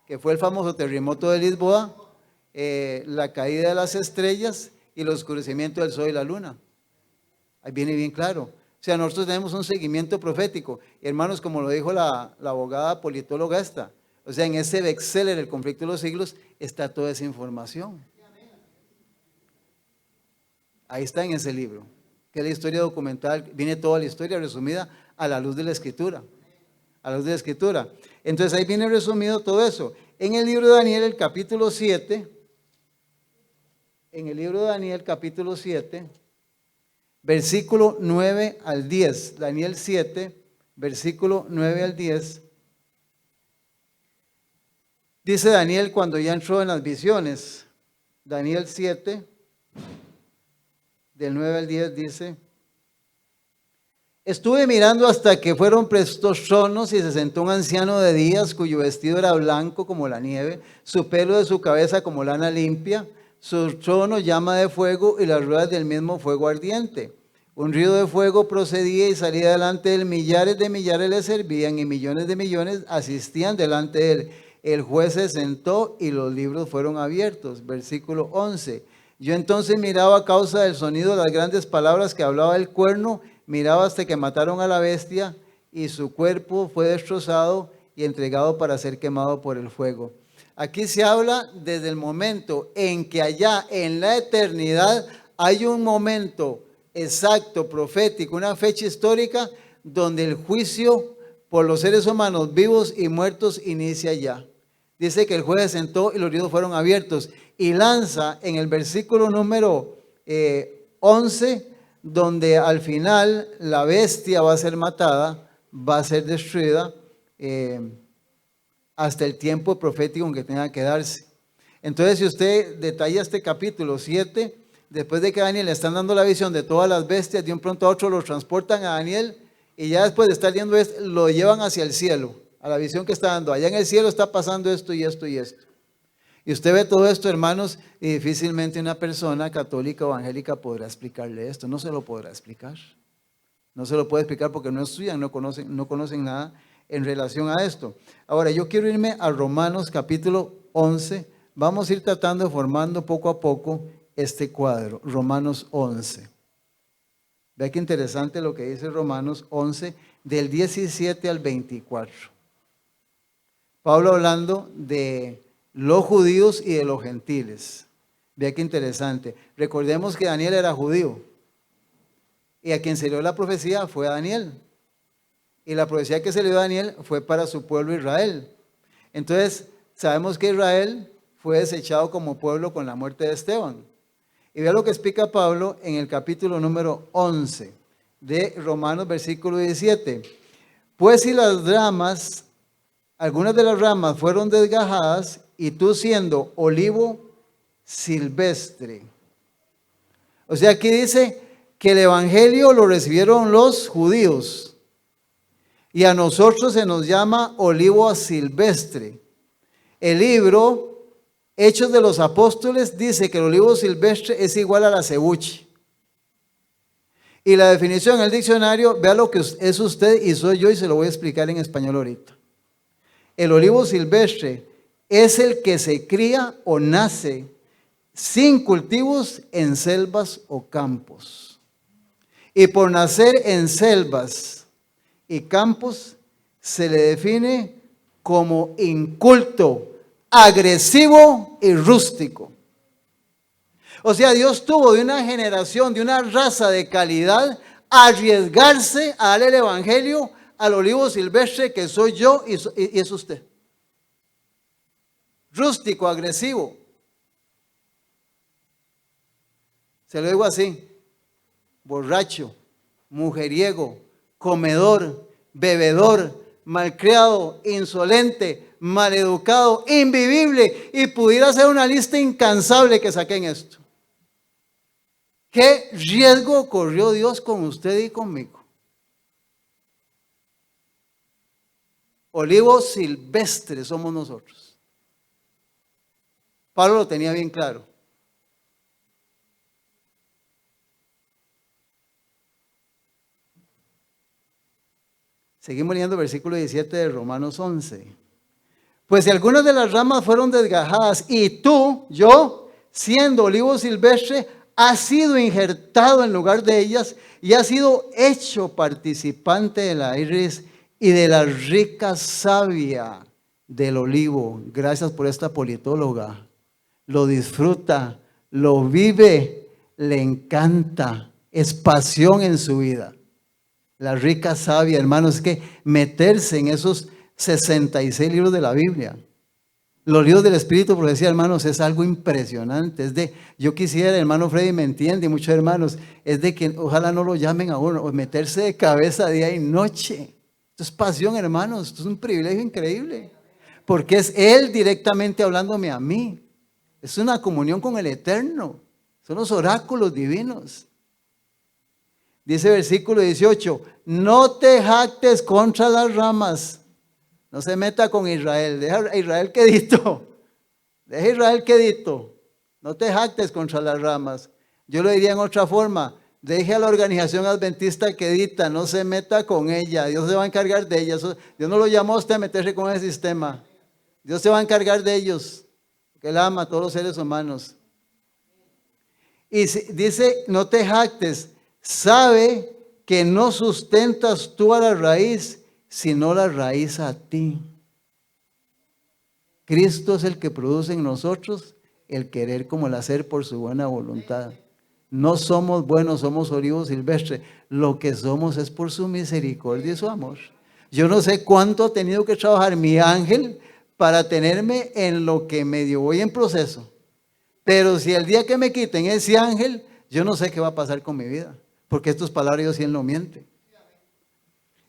que fue el famoso terremoto de Lisboa, la caída de las estrellas y el oscurecimiento del sol y la luna. Ahí viene bien claro. O sea, nosotros tenemos un seguimiento profético. Y hermanos, como lo dijo la abogada politóloga esta, o sea, en ese bestseller, El conflicto de los siglos, está toda esa información. Ahí está en ese libro, que es la historia documental, viene toda la historia resumida a la luz de la Escritura. A la luz de la Escritura. Entonces ahí viene resumido todo eso. En el libro de Daniel, el capítulo 7, en el libro de Daniel, capítulo 7, versículo 9 al 10. Daniel 7, versículo 9 al 10. Dice Daniel cuando ya entró en las visiones. Daniel 7, del 9 al 10 dice: estuve mirando hasta que fueron prestos tronos y se sentó un anciano de días cuyo vestido era blanco como la nieve, su pelo de su cabeza como lana limpia, su trono llama de fuego y las ruedas del mismo fuego ardiente. Un río de fuego procedía y salía delante de él, millares de millares le servían y millones de millones asistían delante de él. El juez se sentó y los libros fueron abiertos. Versículo 11. Yo entonces miraba a causa del sonido de las grandes palabras que hablaba el cuerno, miraba hasta que mataron a la bestia y su cuerpo fue destrozado y entregado para ser quemado por el fuego. Aquí se habla desde el momento en que allá en la eternidad hay un momento exacto, profético, una fecha histórica donde el juicio por los seres humanos vivos y muertos inicia ya. Dice que el juez se sentó y los libros fueron abiertos y lanza en el versículo número 11, donde al final la bestia va a ser matada, va a ser destruida hasta el tiempo profético en que tenga que darse. Entonces, si usted detalla este capítulo 7, después de que a Daniel le están dando la visión de todas las bestias, de un pronto a otro lo transportan a Daniel y ya después de estar viendo esto, lo llevan hacia el cielo, a la visión que está dando. Allá en el cielo está pasando esto y esto y esto. Y usted ve todo esto, hermanos, y difícilmente una persona católica o evangélica podrá explicarle esto. No se lo podrá explicar. No se lo puede explicar porque no estudian, no conocen nada en relación a esto. Ahora, yo quiero irme a Romanos capítulo 11. Vamos a ir tratando de formando poco a poco este cuadro. Romanos 11. Vea qué interesante lo que dice Romanos 11, del 17 al 24. Pablo hablando de los judíos y de los gentiles. Vea qué interesante. Recordemos que Daniel era judío. Y a quien se le dio la profecía fue a Daniel. Y la profecía que se le dio a Daniel fue para su pueblo Israel. Entonces, sabemos que Israel fue desechado como pueblo con la muerte de Esteban. Y vea lo que explica Pablo en el capítulo número 11 de Romanos, versículo 17. Pues si las ramas, algunas de las ramas fueron desgajadas, y tú siendo olivo silvestre. O sea, aquí dice que el evangelio lo recibieron los judíos. Y a nosotros se nos llama olivo silvestre. El libro Hechos de los Apóstoles dice que el olivo silvestre es igual a la cebuche. Y la definición en el diccionario, vea lo que es usted y soy yo y se lo voy a explicar en español ahorita. El olivo silvestre es el que se cría o nace sin cultivos en selvas o campos. Y por nacer en selvas y campos se le define como inculto, agresivo y rústico. O sea, Dios tuvo de una generación, de una raza de calidad, arriesgarse a darle el evangelio al olivo silvestre que soy yo y es usted. Rústico, agresivo. Se lo digo así: borracho, mujeriego, comedor, bebedor, malcriado, insolente, maleducado, invivible, y pudiera ser una lista incansable que saqué en esto. ¿Qué riesgo corrió Dios con usted y conmigo? Olivos silvestres somos nosotros. Pablo lo tenía bien claro. Seguimos leyendo el versículo 17 de Romanos 11. Pues si algunas de las ramas fueron desgajadas y tú, yo, siendo olivo silvestre, has sido injertado en lugar de ellas y has sido hecho participante de la iris y de la rica savia del olivo. Gracias por esta politóloga. Lo disfruta, lo vive, le encanta, es pasión en su vida. La rica savia, hermanos, es que meterse en esos 66 libros de la Biblia. Los libros del Espíritu, profecía, hermanos, es algo impresionante. Es de, yo quisiera, hermano Freddy me entiende, y muchos hermanos, es de que ojalá no lo llamen a uno, o meterse de cabeza día y noche. Esto es pasión, hermanos, esto es un privilegio increíble. Porque es Él directamente hablándome a mí. Es una comunión con el Eterno. Son los oráculos divinos. Dice versículo 18, no te jactes contra las ramas. No se meta con Israel, deja a Israel quedito. Deja a Israel quedito. No te jactes contra las ramas. Yo lo diría en otra forma, deje a la organización adventista quedita, no se meta con ella. Dios se va a encargar de ella. Dios no lo llamó a usted a meterse con ese sistema. Dios se va a encargar de ellos. Que Él ama a todos los seres humanos. Y dice, no te jactes. Sabe que no sustentas tú a la raíz, sino la raíz a ti. Cristo es el que produce en nosotros el querer como el hacer por su buena voluntad. No somos buenos, somos olivos silvestres. Lo que somos es por su misericordia y su amor. Yo no sé cuánto ha tenido que trabajar mi ángel para tenerme en lo que medio voy en proceso. Pero si el día que me quiten ese ángel, yo no sé qué va a pasar con mi vida. Porque estas palabras Dios sí no miente.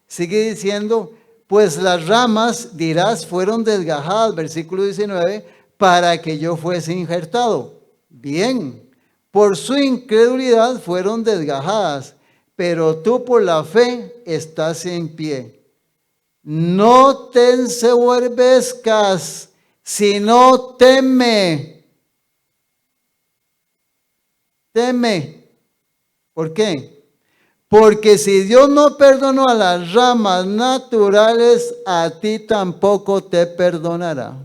Sigue diciendo, pues las ramas, dirás, fueron desgajadas, versículo 19, para que yo fuese injertado. Bien, por su incredulidad fueron desgajadas, pero tú por la fe estás en pie. No te ensoberbezcas, sino teme. Teme. ¿Por qué? Porque si Dios no perdonó a las ramas naturales, a ti tampoco te perdonará.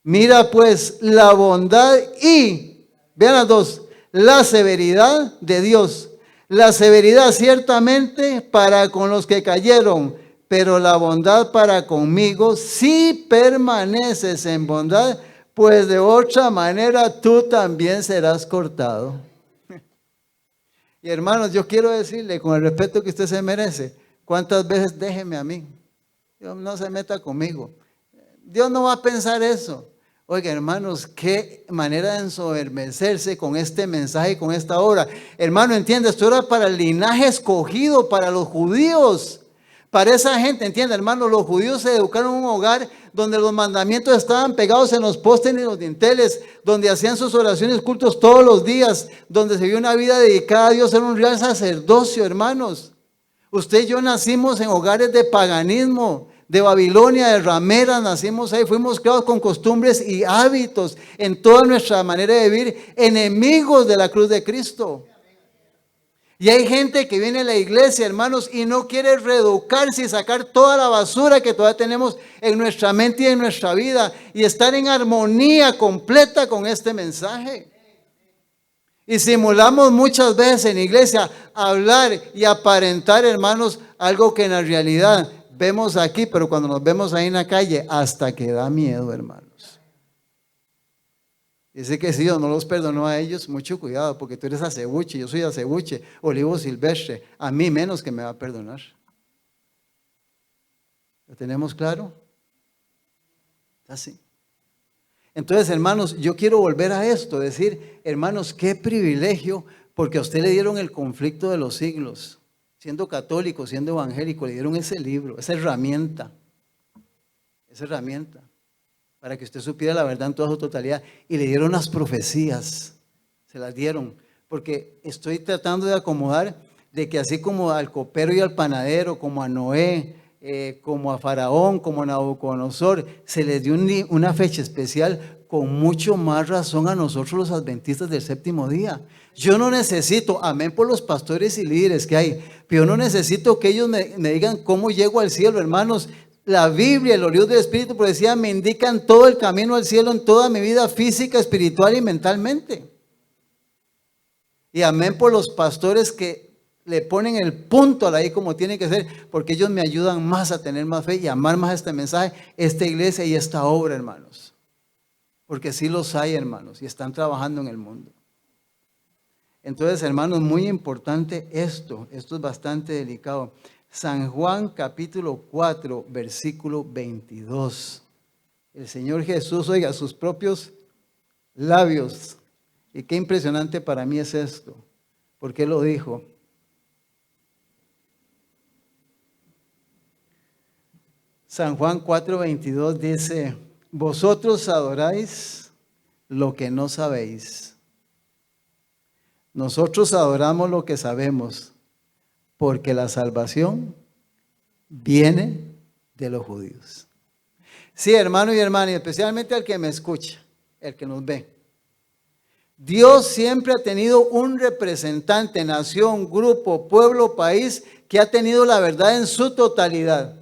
Mira pues la bondad y, vean las dos, la severidad de Dios. La severidad ciertamente para con los que cayeron, pero la bondad para conmigo, si permaneces en bondad, pues de otra manera tú también serás cortado. Y hermanos, yo quiero decirle con el respeto que usted se merece, ¿cuántas veces déjeme a mí? Dios no se meta conmigo. Dios no va a pensar eso. Oiga, hermanos, qué manera de ensoberbecerse con este mensaje, con esta obra. Hermano, entiende, esto era para el linaje escogido, para los judíos. Para esa gente, entiende, hermano, los judíos se educaron en un hogar donde los mandamientos estaban pegados en los postes y en los dinteles, donde hacían sus oraciones, cultos todos los días, donde se vio una vida dedicada a Dios, era un real sacerdocio, hermanos. Usted y yo nacimos en hogares de paganismo, de Babilonia, de rameras, nacimos ahí, fuimos creados con costumbres y hábitos en toda nuestra manera de vivir, enemigos de la cruz de Cristo. Y hay gente que viene a la iglesia, hermanos, y no quiere reeducarse y sacar toda la basura que todavía tenemos en nuestra mente y en nuestra vida y estar en armonía completa con este mensaje. Y simulamos muchas veces en iglesia hablar y aparentar, hermanos, algo que en la realidad vemos aquí, pero cuando nos vemos ahí en la calle, hasta que da miedo, hermanos. Dice que si Dios no los perdonó a ellos, mucho cuidado, porque tú eres acebuche, yo soy acebuche, olivo silvestre, a mí menos que me va a perdonar. ¿Lo tenemos claro? Así. Entonces, hermanos, yo quiero volver a esto, decir, hermanos, qué privilegio, porque a usted le dieron el conflicto de los siglos. siendo católico, siendo evangélico, le dieron ese libro, esa herramienta, para que usted supiera la verdad en toda su totalidad. Y le dieron las profecías, se las dieron, porque estoy tratando de acomodar de que así como al copero y al panadero, como a Noé, como a Faraón, como a Nabucodonosor, se les dio una fecha especial, con mucho más razón a nosotros los adventistas del séptimo día. Yo no necesito, amén por los pastores y líderes que hay, pero yo no necesito que ellos me digan cómo llego al cielo, hermanos. La Biblia, los libros del Espíritu, por decía, me indican todo el camino al cielo en toda mi vida física, espiritual y mentalmente. Y amén por los pastores que le ponen el punto a la I como tiene que ser, porque ellos me ayudan más a tener más fe y a amar más este mensaje, esta iglesia y esta obra, hermanos. Porque sí los hay, hermanos, y están trabajando en el mundo. Entonces, hermanos, muy importante esto es bastante delicado. San Juan capítulo 4, versículo 22. El Señor Jesús, oiga, sus propios labios. Y qué impresionante para mí es esto. ¿Por qué lo dijo? San Juan 4, 22 dice: vosotros adoráis lo que no sabéis. Nosotros adoramos lo que sabemos, porque la salvación viene de los judíos. Sí, hermano y hermana, y especialmente al que me escucha, el que nos ve. Dios siempre ha tenido un representante, nación, grupo, pueblo, país, que ha tenido la verdad en su totalidad.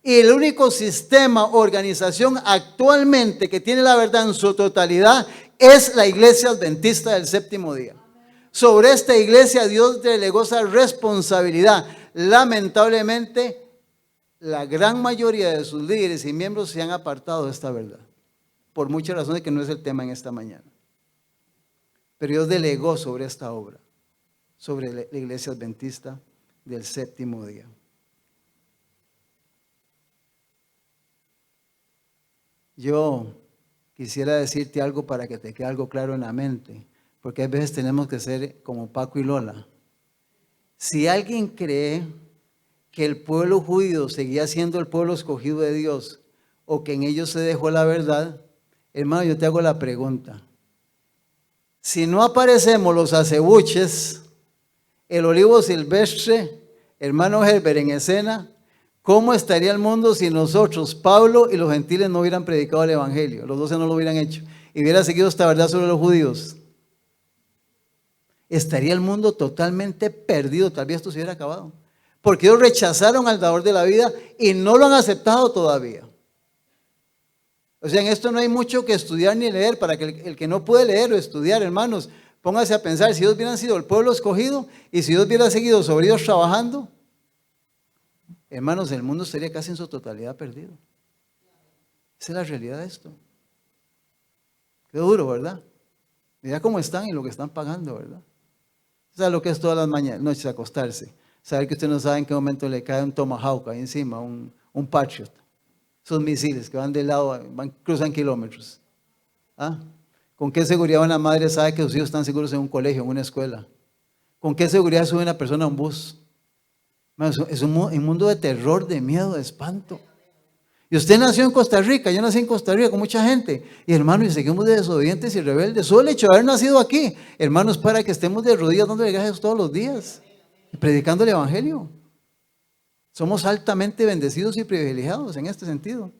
Y el único sistema, organización actualmente que tiene la verdad en su totalidad es la Iglesia Adventista del Séptimo Día. Sobre esta iglesia Dios delegó esa responsabilidad. Lamentablemente, la gran mayoría de sus líderes y miembros se han apartado de esta verdad, por muchas razones que no es el tema en esta mañana. Pero Dios delegó sobre esta obra, sobre la Iglesia Adventista del Séptimo Día. Yo quisiera decirte algo para que te quede algo claro en la mente, porque a veces tenemos que ser como Paco y Lola. Si alguien cree que el pueblo judío seguía siendo el pueblo escogido de Dios, o que en ellos se dejó la verdad, hermano, yo te hago la pregunta. Si no aparecemos los acebuches, el olivo silvestre, hermano Herbert en escena, ¿cómo estaría el mundo si nosotros, Pablo y los gentiles, no hubieran predicado el evangelio? Los 12 no lo hubieran hecho y hubiera seguido esta verdad sobre los judíos. Estaría el mundo totalmente perdido, tal vez esto se hubiera acabado. Porque ellos rechazaron al dador de la vida y no lo han aceptado todavía. O sea, en esto no hay mucho que estudiar ni leer. Para que el que no puede leer o estudiar, hermanos, póngase a pensar, si ellos hubieran sido el pueblo escogido y si Dios hubiera seguido sobre ellos trabajando, hermanos, el mundo estaría casi en su totalidad perdido. Esa es la realidad de esto. Qué duro, ¿verdad? Mira cómo están y lo que están pagando, ¿verdad? O sea, lo que es todas las noches acostarse. Saber que usted no sabe en qué momento le cae un Tomahawk ahí encima, un Patriot. Esos misiles que van de lado, cruzan kilómetros. ¿Ah? ¿Con qué seguridad una madre sabe que sus hijos están seguros en un colegio, en una escuela? ¿Con qué seguridad sube una persona a un bus? Es un mundo de terror, de miedo, de espanto. Y usted nació en Costa Rica, yo nací en Costa Rica con mucha gente. Y hermanos, y seguimos de desobedientes y rebeldes. Solo el hecho de haber nacido aquí, hermanos, para que estemos de rodillas dándole gracias todos los días y predicando el evangelio. Somos altamente bendecidos y privilegiados en este sentido.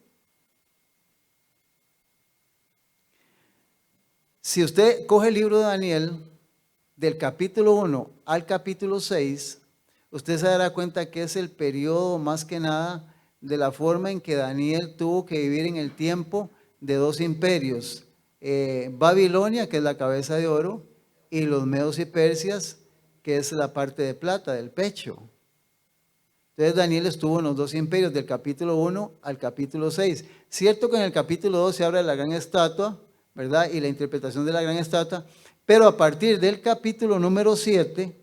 Si usted coge el libro de Daniel, del capítulo 1 al capítulo 6, usted se dará cuenta que es el periodo más que nada de la forma en que Daniel tuvo que vivir en el tiempo de dos imperios. Babilonia, que es la cabeza de oro, y los medos y persias, que es la parte de plata, del pecho. Entonces Daniel estuvo en los dos imperios, del capítulo 1 al capítulo 6. Cierto que en el capítulo 2 se habla de la gran estatua, ¿verdad? Y la interpretación de la gran estatua, pero a partir del capítulo número 7,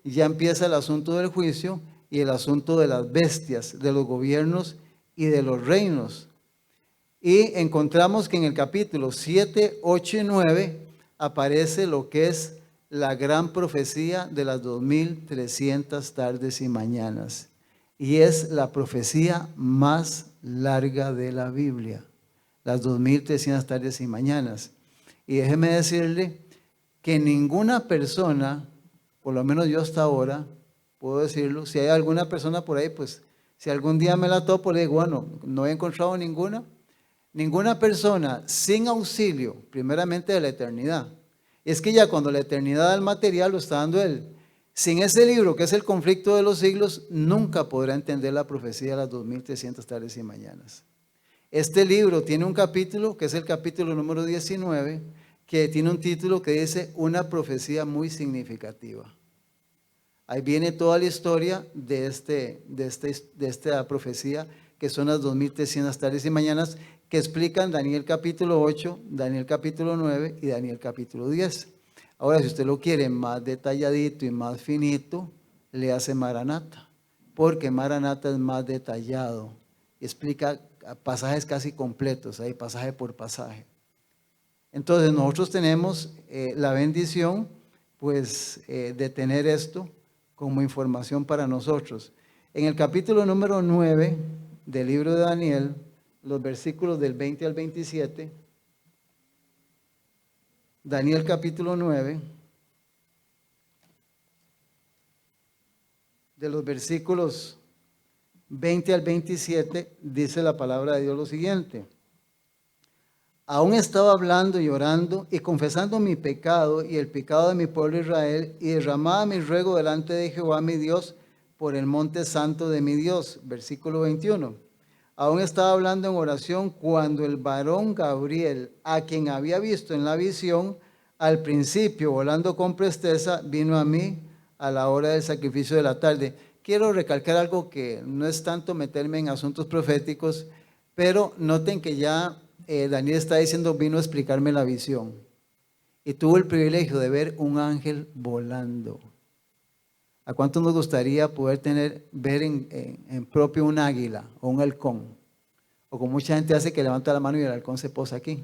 ya empieza el asunto del juicio y el asunto de las bestias, de los gobiernos y de los reinos. Y encontramos que en el capítulo 7, 8 y 9 aparece lo que es la gran profecía de las 2300 tardes y mañanas. Y es la profecía más larga de la Biblia, las 2300 tardes y mañanas. Y déjeme decirle que ninguna persona, por lo menos yo hasta ahora, puedo decirlo, si hay alguna persona por ahí, pues si algún día me la topo, le digo, bueno, no he encontrado ninguna persona sin auxilio, primeramente de la eternidad. Es que ya cuando la eternidad da el material, lo está dando Él. Sin ese libro, que es el conflicto de los siglos, nunca podrá entender la profecía de las 2300 tardes y mañanas. Este libro tiene un capítulo, que es el capítulo número 19, que tiene un título que dice una profecía muy significativa. Ahí viene toda la historia de esta profecía, que son las 2300 tardes y mañanas, que explican Daniel capítulo 8, Daniel capítulo 9 y Daniel capítulo 10. Ahora, si usted lo quiere más detalladito y más finito, le hace Maranata, porque Maranata es más detallado, explica pasajes casi completos, ahí pasaje por pasaje. Entonces nosotros tenemos la bendición pues de tener esto como información para nosotros. En el capítulo número 9 del libro de Daniel, los versículos del 20 al 27, Daniel capítulo 9, de los versículos 20 al 27, dice la palabra de Dios lo siguiente. Aún estaba hablando y orando y confesando mi pecado y el pecado de mi pueblo Israel, y derramaba mi ruego delante de Jehová mi Dios por el monte santo de mi Dios. Versículo 21. Aún estaba hablando en oración cuando el varón Gabriel, a quien había visto en la visión, al principio volando con presteza, vino a mí a la hora del sacrificio de la tarde. Quiero recalcar algo que no es tanto meterme en asuntos proféticos, pero noten que ya Daniel está diciendo, vino a explicarme la visión. Y tuvo el privilegio de ver un ángel volando. ¿A cuánto nos gustaría poder ver en propio un águila o un halcón? O como mucha gente hace, que levanta la mano y el halcón se posa aquí.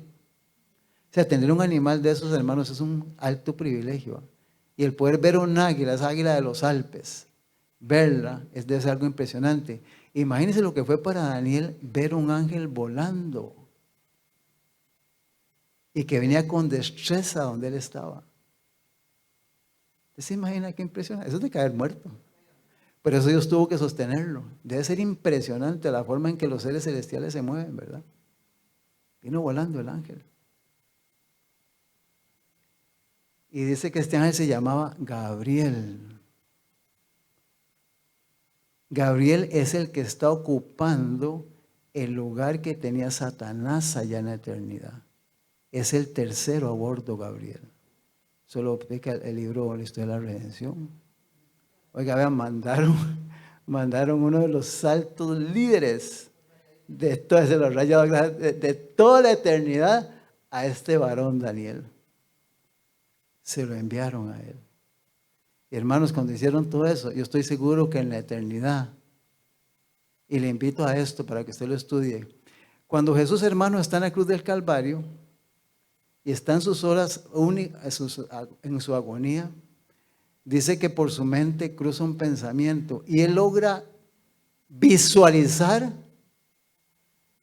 O sea, tener un animal de esos, hermanos, es un alto privilegio. Y el poder ver un águila, esa águila de los Alpes, verla, debe ser algo impresionante. Imagínense lo que fue para Daniel ver un ángel volando. Y que venía con destreza donde él estaba. ¿Usted se imagina qué impresionante? Eso es de caer muerto. Pero eso Dios tuvo que sostenerlo. Debe ser impresionante la forma en que los seres celestiales se mueven, ¿verdad? Vino volando el ángel. Y dice que este ángel se llamaba Gabriel. Gabriel es el que está ocupando el lugar que tenía Satanás allá en la eternidad. Es el tercero a bordo, Gabriel. Solo explica el libro La Historia de la Redención. Oiga, vean, mandaron uno de los altos líderes de los rayos de toda la eternidad a este varón Daniel. Se lo enviaron a él. Y hermanos, cuando hicieron todo eso, yo estoy seguro que en la eternidad, y le invito a esto para que usted lo estudie, cuando Jesús, hermano, está en la cruz del Calvario, y está en sus horas, en su agonía, dice que por su mente cruza un pensamiento y él logra visualizar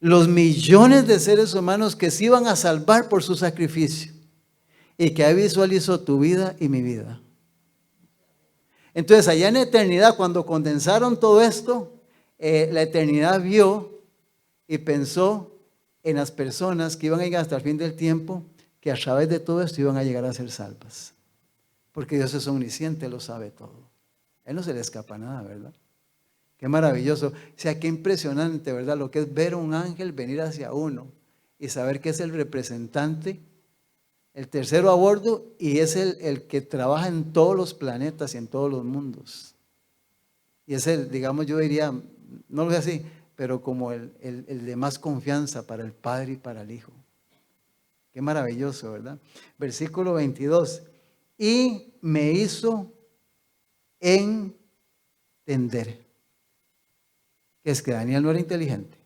los millones de seres humanos que se iban a salvar por su sacrificio, y que ahí visualizó tu vida y mi vida. Entonces allá en la eternidad, cuando condensaron todo esto, la eternidad vio y pensó en las personas que iban a llegar hasta el fin del tiempo, que a través de todo esto iban a llegar a ser salvas. Porque Dios es omnisciente, lo sabe todo. A Él no se le escapa nada, ¿verdad? Qué maravilloso. O sea, qué impresionante, ¿verdad? Lo que es ver a un ángel venir hacia uno y saber que es el representante, el tercero a bordo, y es el que trabaja en todos los planetas y en todos los mundos. Y es el, digamos, yo diría, no lo sé así, pero como el de más confianza para el Padre y para el Hijo. Qué maravilloso, ¿verdad? Versículo 22. Y me hizo entender. Que es que Daniel no era inteligente.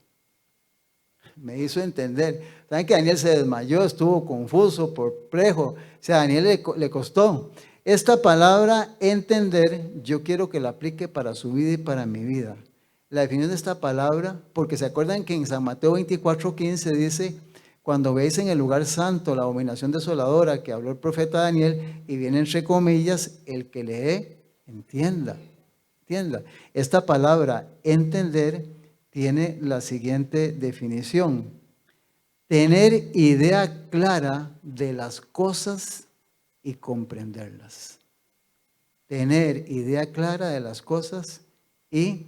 Me hizo entender. ¿Saben que Daniel se desmayó, estuvo confuso, perplejo? O sea, a Daniel le costó. Esta palabra entender, yo quiero que la aplique para su vida y para mi vida. La definición de esta palabra, porque se acuerdan que en San Mateo 24:15 dice, cuando veis en el lugar santo la abominación desoladora que habló el profeta Daniel, y viene entre comillas, el que lee, entienda. Entienda. Esta palabra entender tiene la siguiente definición: tener idea clara de las cosas y comprenderlas. Tener idea clara de las cosas y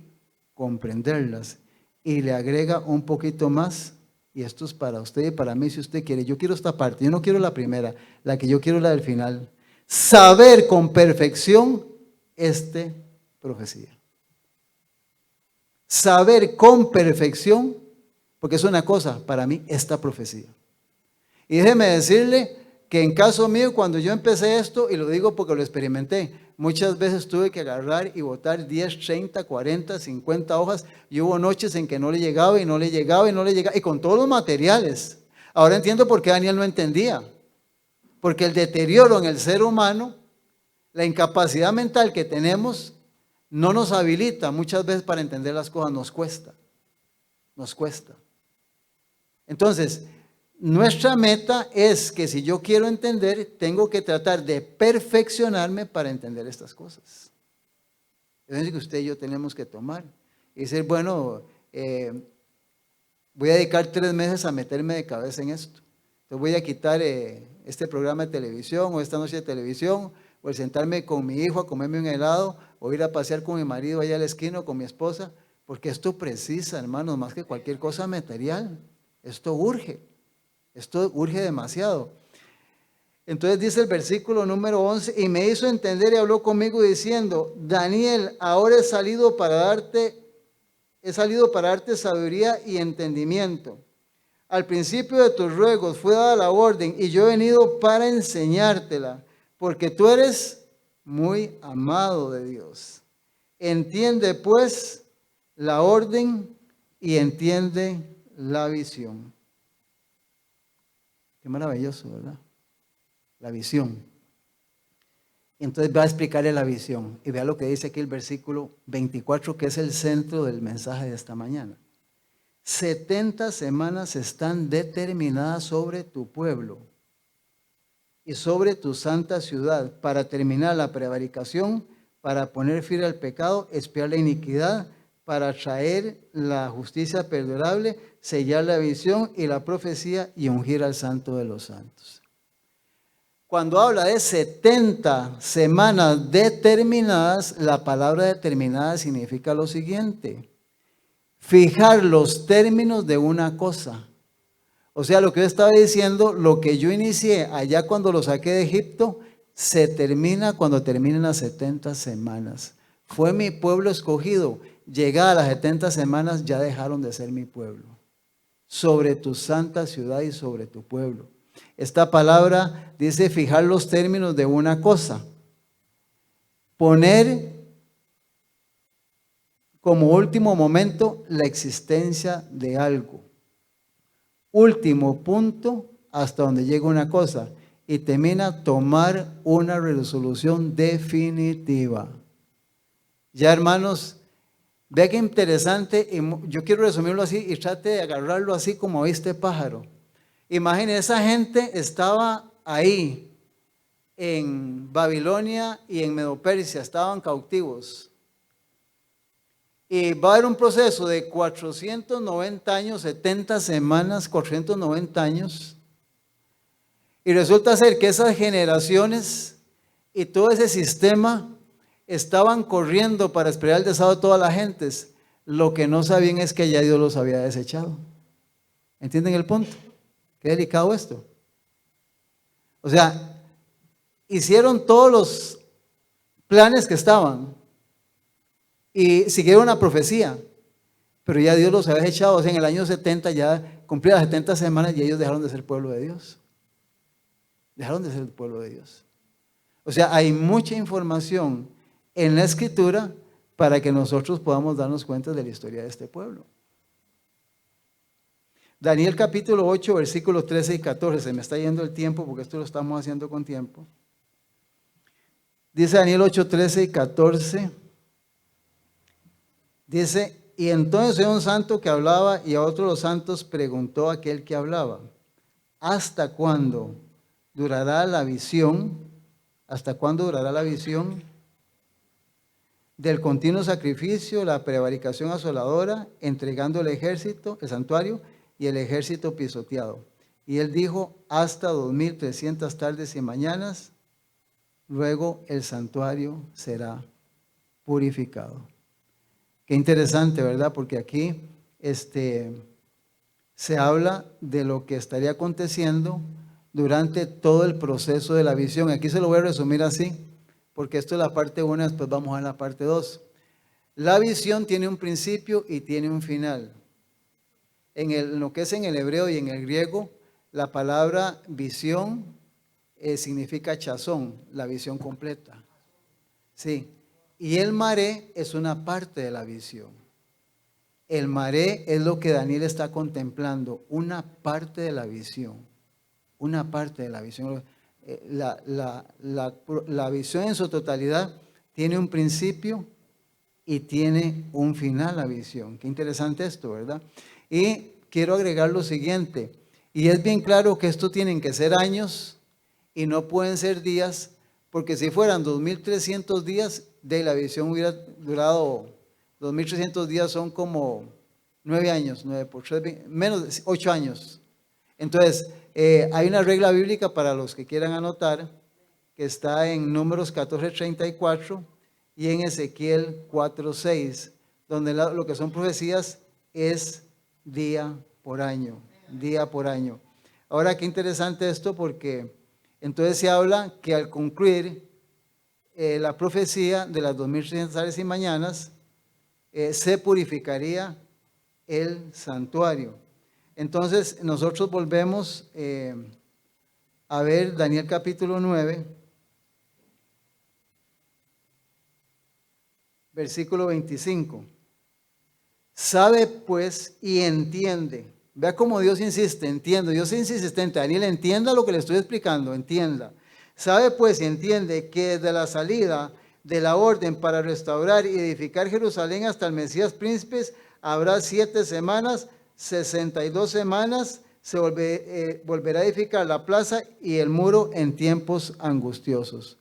comprenderlas. Y le agrega un poquito más, y esto es para usted y para mí si usted quiere. Yo quiero esta parte, yo no quiero la primera, la que yo quiero es la del final. Saber con perfección profecía. Saber con perfección, porque es una cosa, para mí, esta profecía. Y déjeme decirle que en caso mío, cuando yo empecé esto, y lo digo porque lo experimenté, muchas veces tuve que agarrar y botar 10, 30, 40, 50 hojas, y hubo noches en que no le llegaba, y no le llegaba, y no le llegaba, y con todos los materiales. Ahora entiendo por qué Daniel no entendía, porque el deterioro en el ser humano, la incapacidad mental que tenemos, no nos habilita muchas veces para entender las cosas, nos cuesta. Entonces, nuestra meta es que si yo quiero entender, tengo que tratar de perfeccionarme para entender estas cosas. Es decir, que usted y yo tenemos que tomar y decir, bueno, voy a dedicar 3 meses a meterme de cabeza en esto. Entonces voy a quitar este programa de televisión o esta noche de televisión, o el sentarme con mi hijo a comerme un helado, o ir a pasear con mi marido allá a la esquina o con mi esposa, porque esto precisa, hermanos, más que cualquier cosa material. Esto urge demasiado. Entonces dice el versículo número 11, y me hizo entender y habló conmigo diciendo, Daniel, ahora he salido para darte sabiduría y entendimiento. Al principio de tus ruegos fue dada la orden, y yo he venido para enseñártela, porque tú eres muy amado de Dios. Entiende pues la orden y entiende la visión. Qué maravilloso, ¿verdad? La visión. Entonces va a explicarle la visión. Y vea lo que dice aquí el versículo 24, que es el centro del mensaje de esta mañana. 70 semanas están determinadas sobre tu pueblo y sobre tu santa ciudad para terminar la prevaricación, para poner fin al pecado, expiar la iniquidad, para traer la justicia perdurable, sellar la visión y la profecía y ungir al santo de los santos. Cuando habla de 70 semanas determinadas, la palabra determinada significa lo siguiente: fijar los términos de una cosa. O sea, lo que yo estaba diciendo, lo que yo inicié allá cuando lo saqué de Egipto, se termina cuando terminen las 70 semanas. Fue mi pueblo escogido. Llegadas las 70 semanas ya dejaron de ser mi pueblo. Sobre tu santa ciudad y sobre tu pueblo. Esta palabra dice fijar los términos de una cosa. Poner como último momento la existencia de algo. Último punto hasta donde llega una cosa. Y termina tomar una resolución definitiva. Ya, hermanos, vea qué interesante, y yo quiero resumirlo así y trate de agarrarlo así como este pájaro. Imagínense, esa gente estaba ahí en Babilonia y en Medo-Persia, estaban cautivos. Y va a haber un proceso de 490 años, 70 semanas, 490 años. Y resulta ser que esas generaciones y todo ese sistema estaban corriendo para esperar el deseo de todas las gentes. Lo que no sabían es que ya Dios los había desechado. ¿Entienden el punto? Qué delicado esto. O sea, hicieron todos los planes que estaban y siguieron una profecía, pero ya Dios los había echado. O sea, en el año 70 ya cumplían las 70 semanas y ellos dejaron de ser pueblo de Dios. Dejaron de ser el pueblo de Dios. O sea, hay mucha información en la Escritura para que nosotros podamos darnos cuenta de la historia de este pueblo. Daniel capítulo 8, versículos 13 y 14. Se me está yendo el tiempo porque esto lo estamos haciendo con tiempo. Dice Daniel 8, 13 y 14. Dice, y entonces oyó un santo que hablaba y a otro de los santos preguntó a aquel que hablaba, ¿hasta cuándo durará la visión? ¿Hasta cuándo durará la visión del continuo sacrificio, la prevaricación asoladora, entregando el ejército, el santuario y el ejército pisoteado? Y él dijo, hasta 2300 tardes y mañanas, luego el santuario será purificado. Qué interesante, ¿verdad? Porque aquí se habla de lo que estaría aconteciendo durante todo el proceso de la visión. Aquí se lo voy a resumir así, porque esto es la parte 1, después vamos a la parte 2. La visión tiene un principio y tiene un final. En lo que es en el hebreo y en el griego, la palabra visión significa chazón, la visión completa. Sí. Y el maré es una parte de la visión. El maré es lo que Daniel está contemplando, una parte de la visión. Una parte de la visión. La visión en su totalidad tiene un principio y tiene un final, la visión. Qué interesante esto, ¿verdad? Y quiero agregar lo siguiente, y es bien claro que esto tienen que ser años y no pueden ser días, porque si fueran 2300 días, de la visión hubiera durado, 2300 días son como 9 años, 9 por 3, menos de 8 años. Entonces, hay una regla bíblica para los que quieran anotar, que está en Números 14:34 y en Ezequiel 4:6, donde lo que son profecías es día por año, día por año. Ahora, qué interesante esto, porque entonces se habla que al concluir la profecía de las 2300 tardes y mañanas, se purificaría el santuario. Entonces nosotros volvemos a ver Daniel capítulo 9, versículo 25. Sabe pues y entiende. Vea cómo Dios insiste, entiendo. Dios es insistente. Daniel, entienda lo que le estoy explicando, entienda. Sabe pues y entiende que desde la salida de la orden para restaurar y edificar Jerusalén hasta el Mesías príncipes habrá 7 semanas, 62 semanas, se volverá a edificar la plaza y el muro en tiempos angustiosos.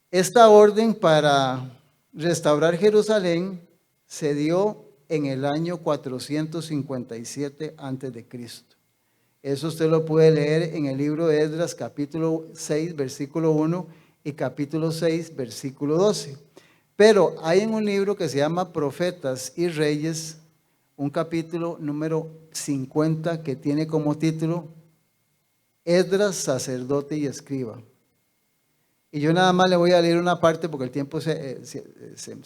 Esta orden para restaurar Jerusalén se dio en el año 457 a.C. Eso usted lo puede leer en el libro de Esdras, capítulo 6, versículo 1 y capítulo 6, versículo 12. Pero hay en un libro que se llama Profetas y Reyes, un capítulo número 50 que tiene como título Esdras, sacerdote y escriba. Y yo nada más le voy a leer una parte porque el tiempo se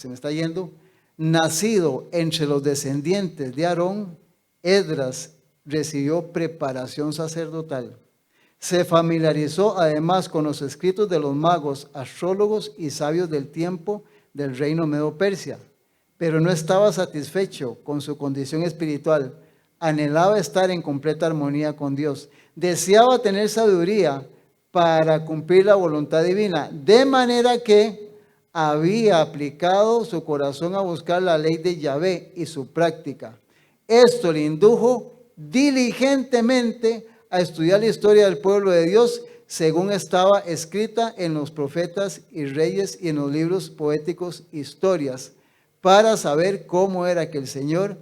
me está yendo. Nacido entre los descendientes de Aarón, Esdras recibió preparación sacerdotal. Se familiarizó además con los escritos de los magos, astrólogos y sabios del tiempo del reino Medo-Persia, pero no estaba satisfecho con su condición espiritual. Anhelaba estar en completa armonía con Dios. Deseaba tener sabiduría para cumplir la voluntad divina, de manera que había aplicado su corazón a buscar la ley de Yahvé y su práctica. Esto le indujo diligentemente a estudiar la historia del pueblo de Dios según estaba escrita en los profetas y reyes y en los libros poéticos historias, para saber cómo era que el Señor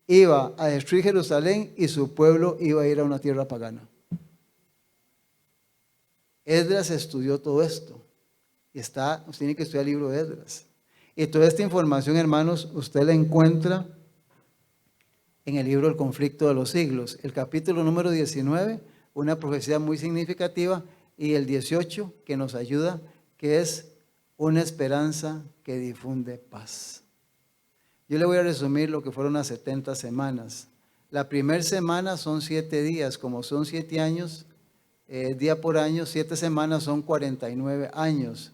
iba a destruir Jerusalén y su pueblo iba a ir a una tierra pagana. Esdras estudió todo esto y tiene que estudiar el libro de Esdras. Y toda esta información, hermanos, usted la encuentra en el libro El conflicto de los siglos, el capítulo número 19, una profecía muy significativa, y el 18 que nos ayuda, que es una esperanza que difunde paz. Yo le voy a resumir lo que fueron las 70 semanas. La primera semana son 7 días, como son 7 años, día por año, 7 semanas son 49 años.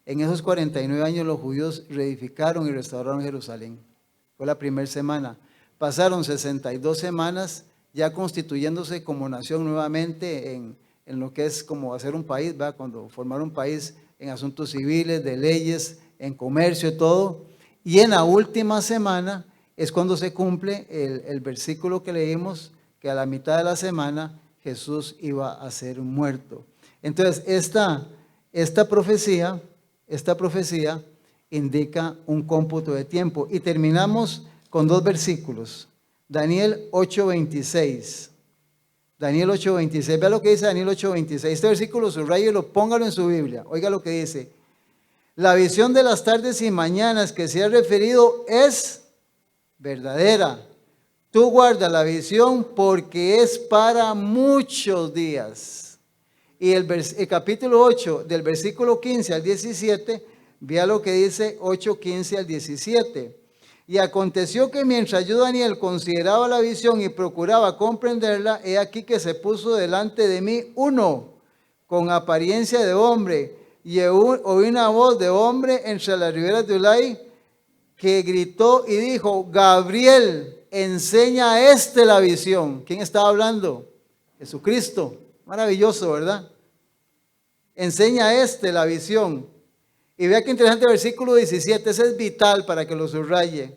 En esos 49 años los judíos reedificaron y restauraron Jerusalén. Fue la primera semana. Pasaron 62 semanas ya constituyéndose como nación nuevamente en lo que es como hacer un país, ¿verdad? Cuando formar un país en asuntos civiles, de leyes, en comercio y todo. Y en la última semana es cuando se cumple el versículo que leímos, que a la mitad de la semana Jesús iba a ser muerto. Entonces, esta profecía indica un cómputo de tiempo. Y terminamos con 2 versículos. Daniel 8:26. Daniel 8:26. Vea lo que dice Daniel 8:26. Este versículo subrayelo, póngalo en su Biblia. Oiga lo que dice. La visión de las tardes y mañanas que se ha referido es verdadera. Tú guarda la visión porque es para muchos días. Y el capítulo 8, del versículo 15 al 17, vea lo que dice 8:15 al 17. Y aconteció que mientras yo, Daniel, consideraba la visión y procuraba comprenderla, he aquí que se puso delante de mí uno con apariencia de hombre, y oí una voz de hombre entre las riberas de Ulai que gritó y dijo: Gabriel, enseña a la visión. ¿Quién estaba hablando? Jesucristo. Maravilloso, ¿verdad? Enseña a la visión. Y vea qué interesante el versículo 17, ese es vital para que lo subraye.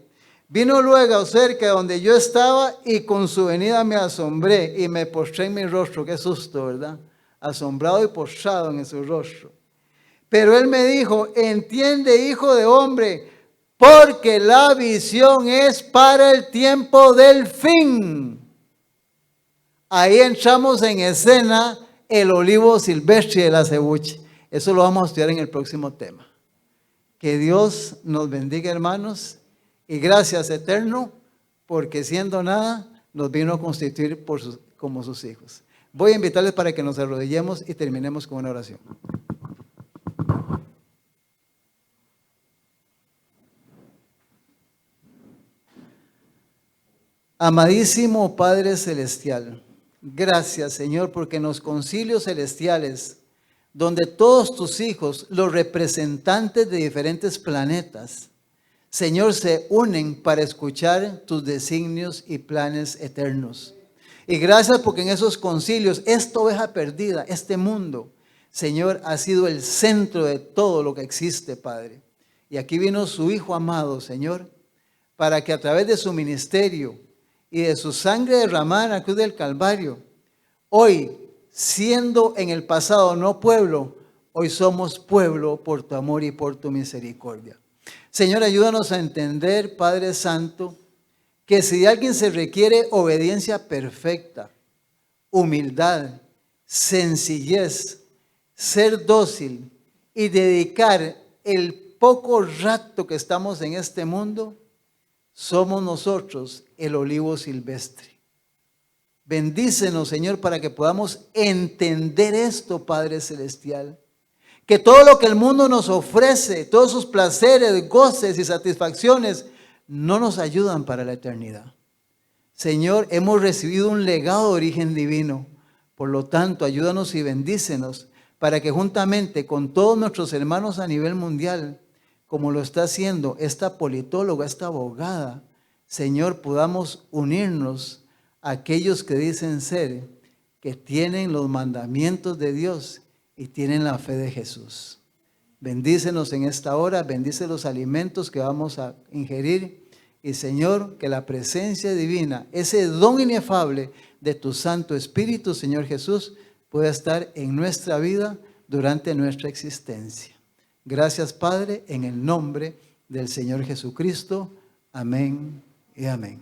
Vino luego cerca de donde yo estaba y con su venida me asombré y me postré en mi rostro. Qué susto, ¿verdad? Asombrado y postrado en su rostro. Pero él me dijo: entiende, hijo de hombre, porque la visión es para el tiempo del fin. Ahí entramos en escena el olivo silvestre del acebuche. Eso lo vamos a estudiar en el próximo tema. Que Dios nos bendiga, hermanos, y gracias eterno, porque siendo nada, nos vino a constituir como sus hijos. Voy a invitarles para que nos arrodillemos y terminemos con una oración. Amadísimo Padre Celestial, gracias, Señor, porque en los concilios celestiales, donde todos tus hijos, los representantes de diferentes planetas, Señor, se unen para escuchar tus designios y planes eternos. Y gracias porque en esos concilios, esta oveja perdida, este mundo, Señor, ha sido el centro de todo lo que existe, Padre. Y aquí vino su Hijo amado, Señor, para que a través de su ministerio y de su sangre derramada en la cruz del Calvario, hoy, siendo en el pasado no pueblo, hoy somos pueblo por tu amor y por tu misericordia. Señor, ayúdanos a entender, Padre Santo, que si de alguien se requiere obediencia perfecta, humildad, sencillez, ser dócil y dedicar el poco rato que estamos en este mundo, somos nosotros el olivo silvestre. Bendícenos, Señor, para que podamos entender esto, Padre Celestial. Que todo lo que el mundo nos ofrece, todos sus placeres, goces y satisfacciones, no nos ayudan para la eternidad. Señor, hemos recibido un legado de origen divino. Por lo tanto, ayúdanos y bendícenos para que juntamente con todos nuestros hermanos a nivel mundial, como lo está haciendo esta politóloga, esta abogada, Señor, podamos unirnos a aquellos que dicen ser, que tienen los mandamientos de Dios y tienen la fe de Jesús. Bendícenos en esta hora, bendice los alimentos que vamos a ingerir y, Señor, que la presencia divina, ese don inefable de tu Santo Espíritu, Señor Jesús, pueda estar en nuestra vida durante nuestra existencia. Gracias, Padre, en el nombre del Señor Jesucristo. Amén y amén.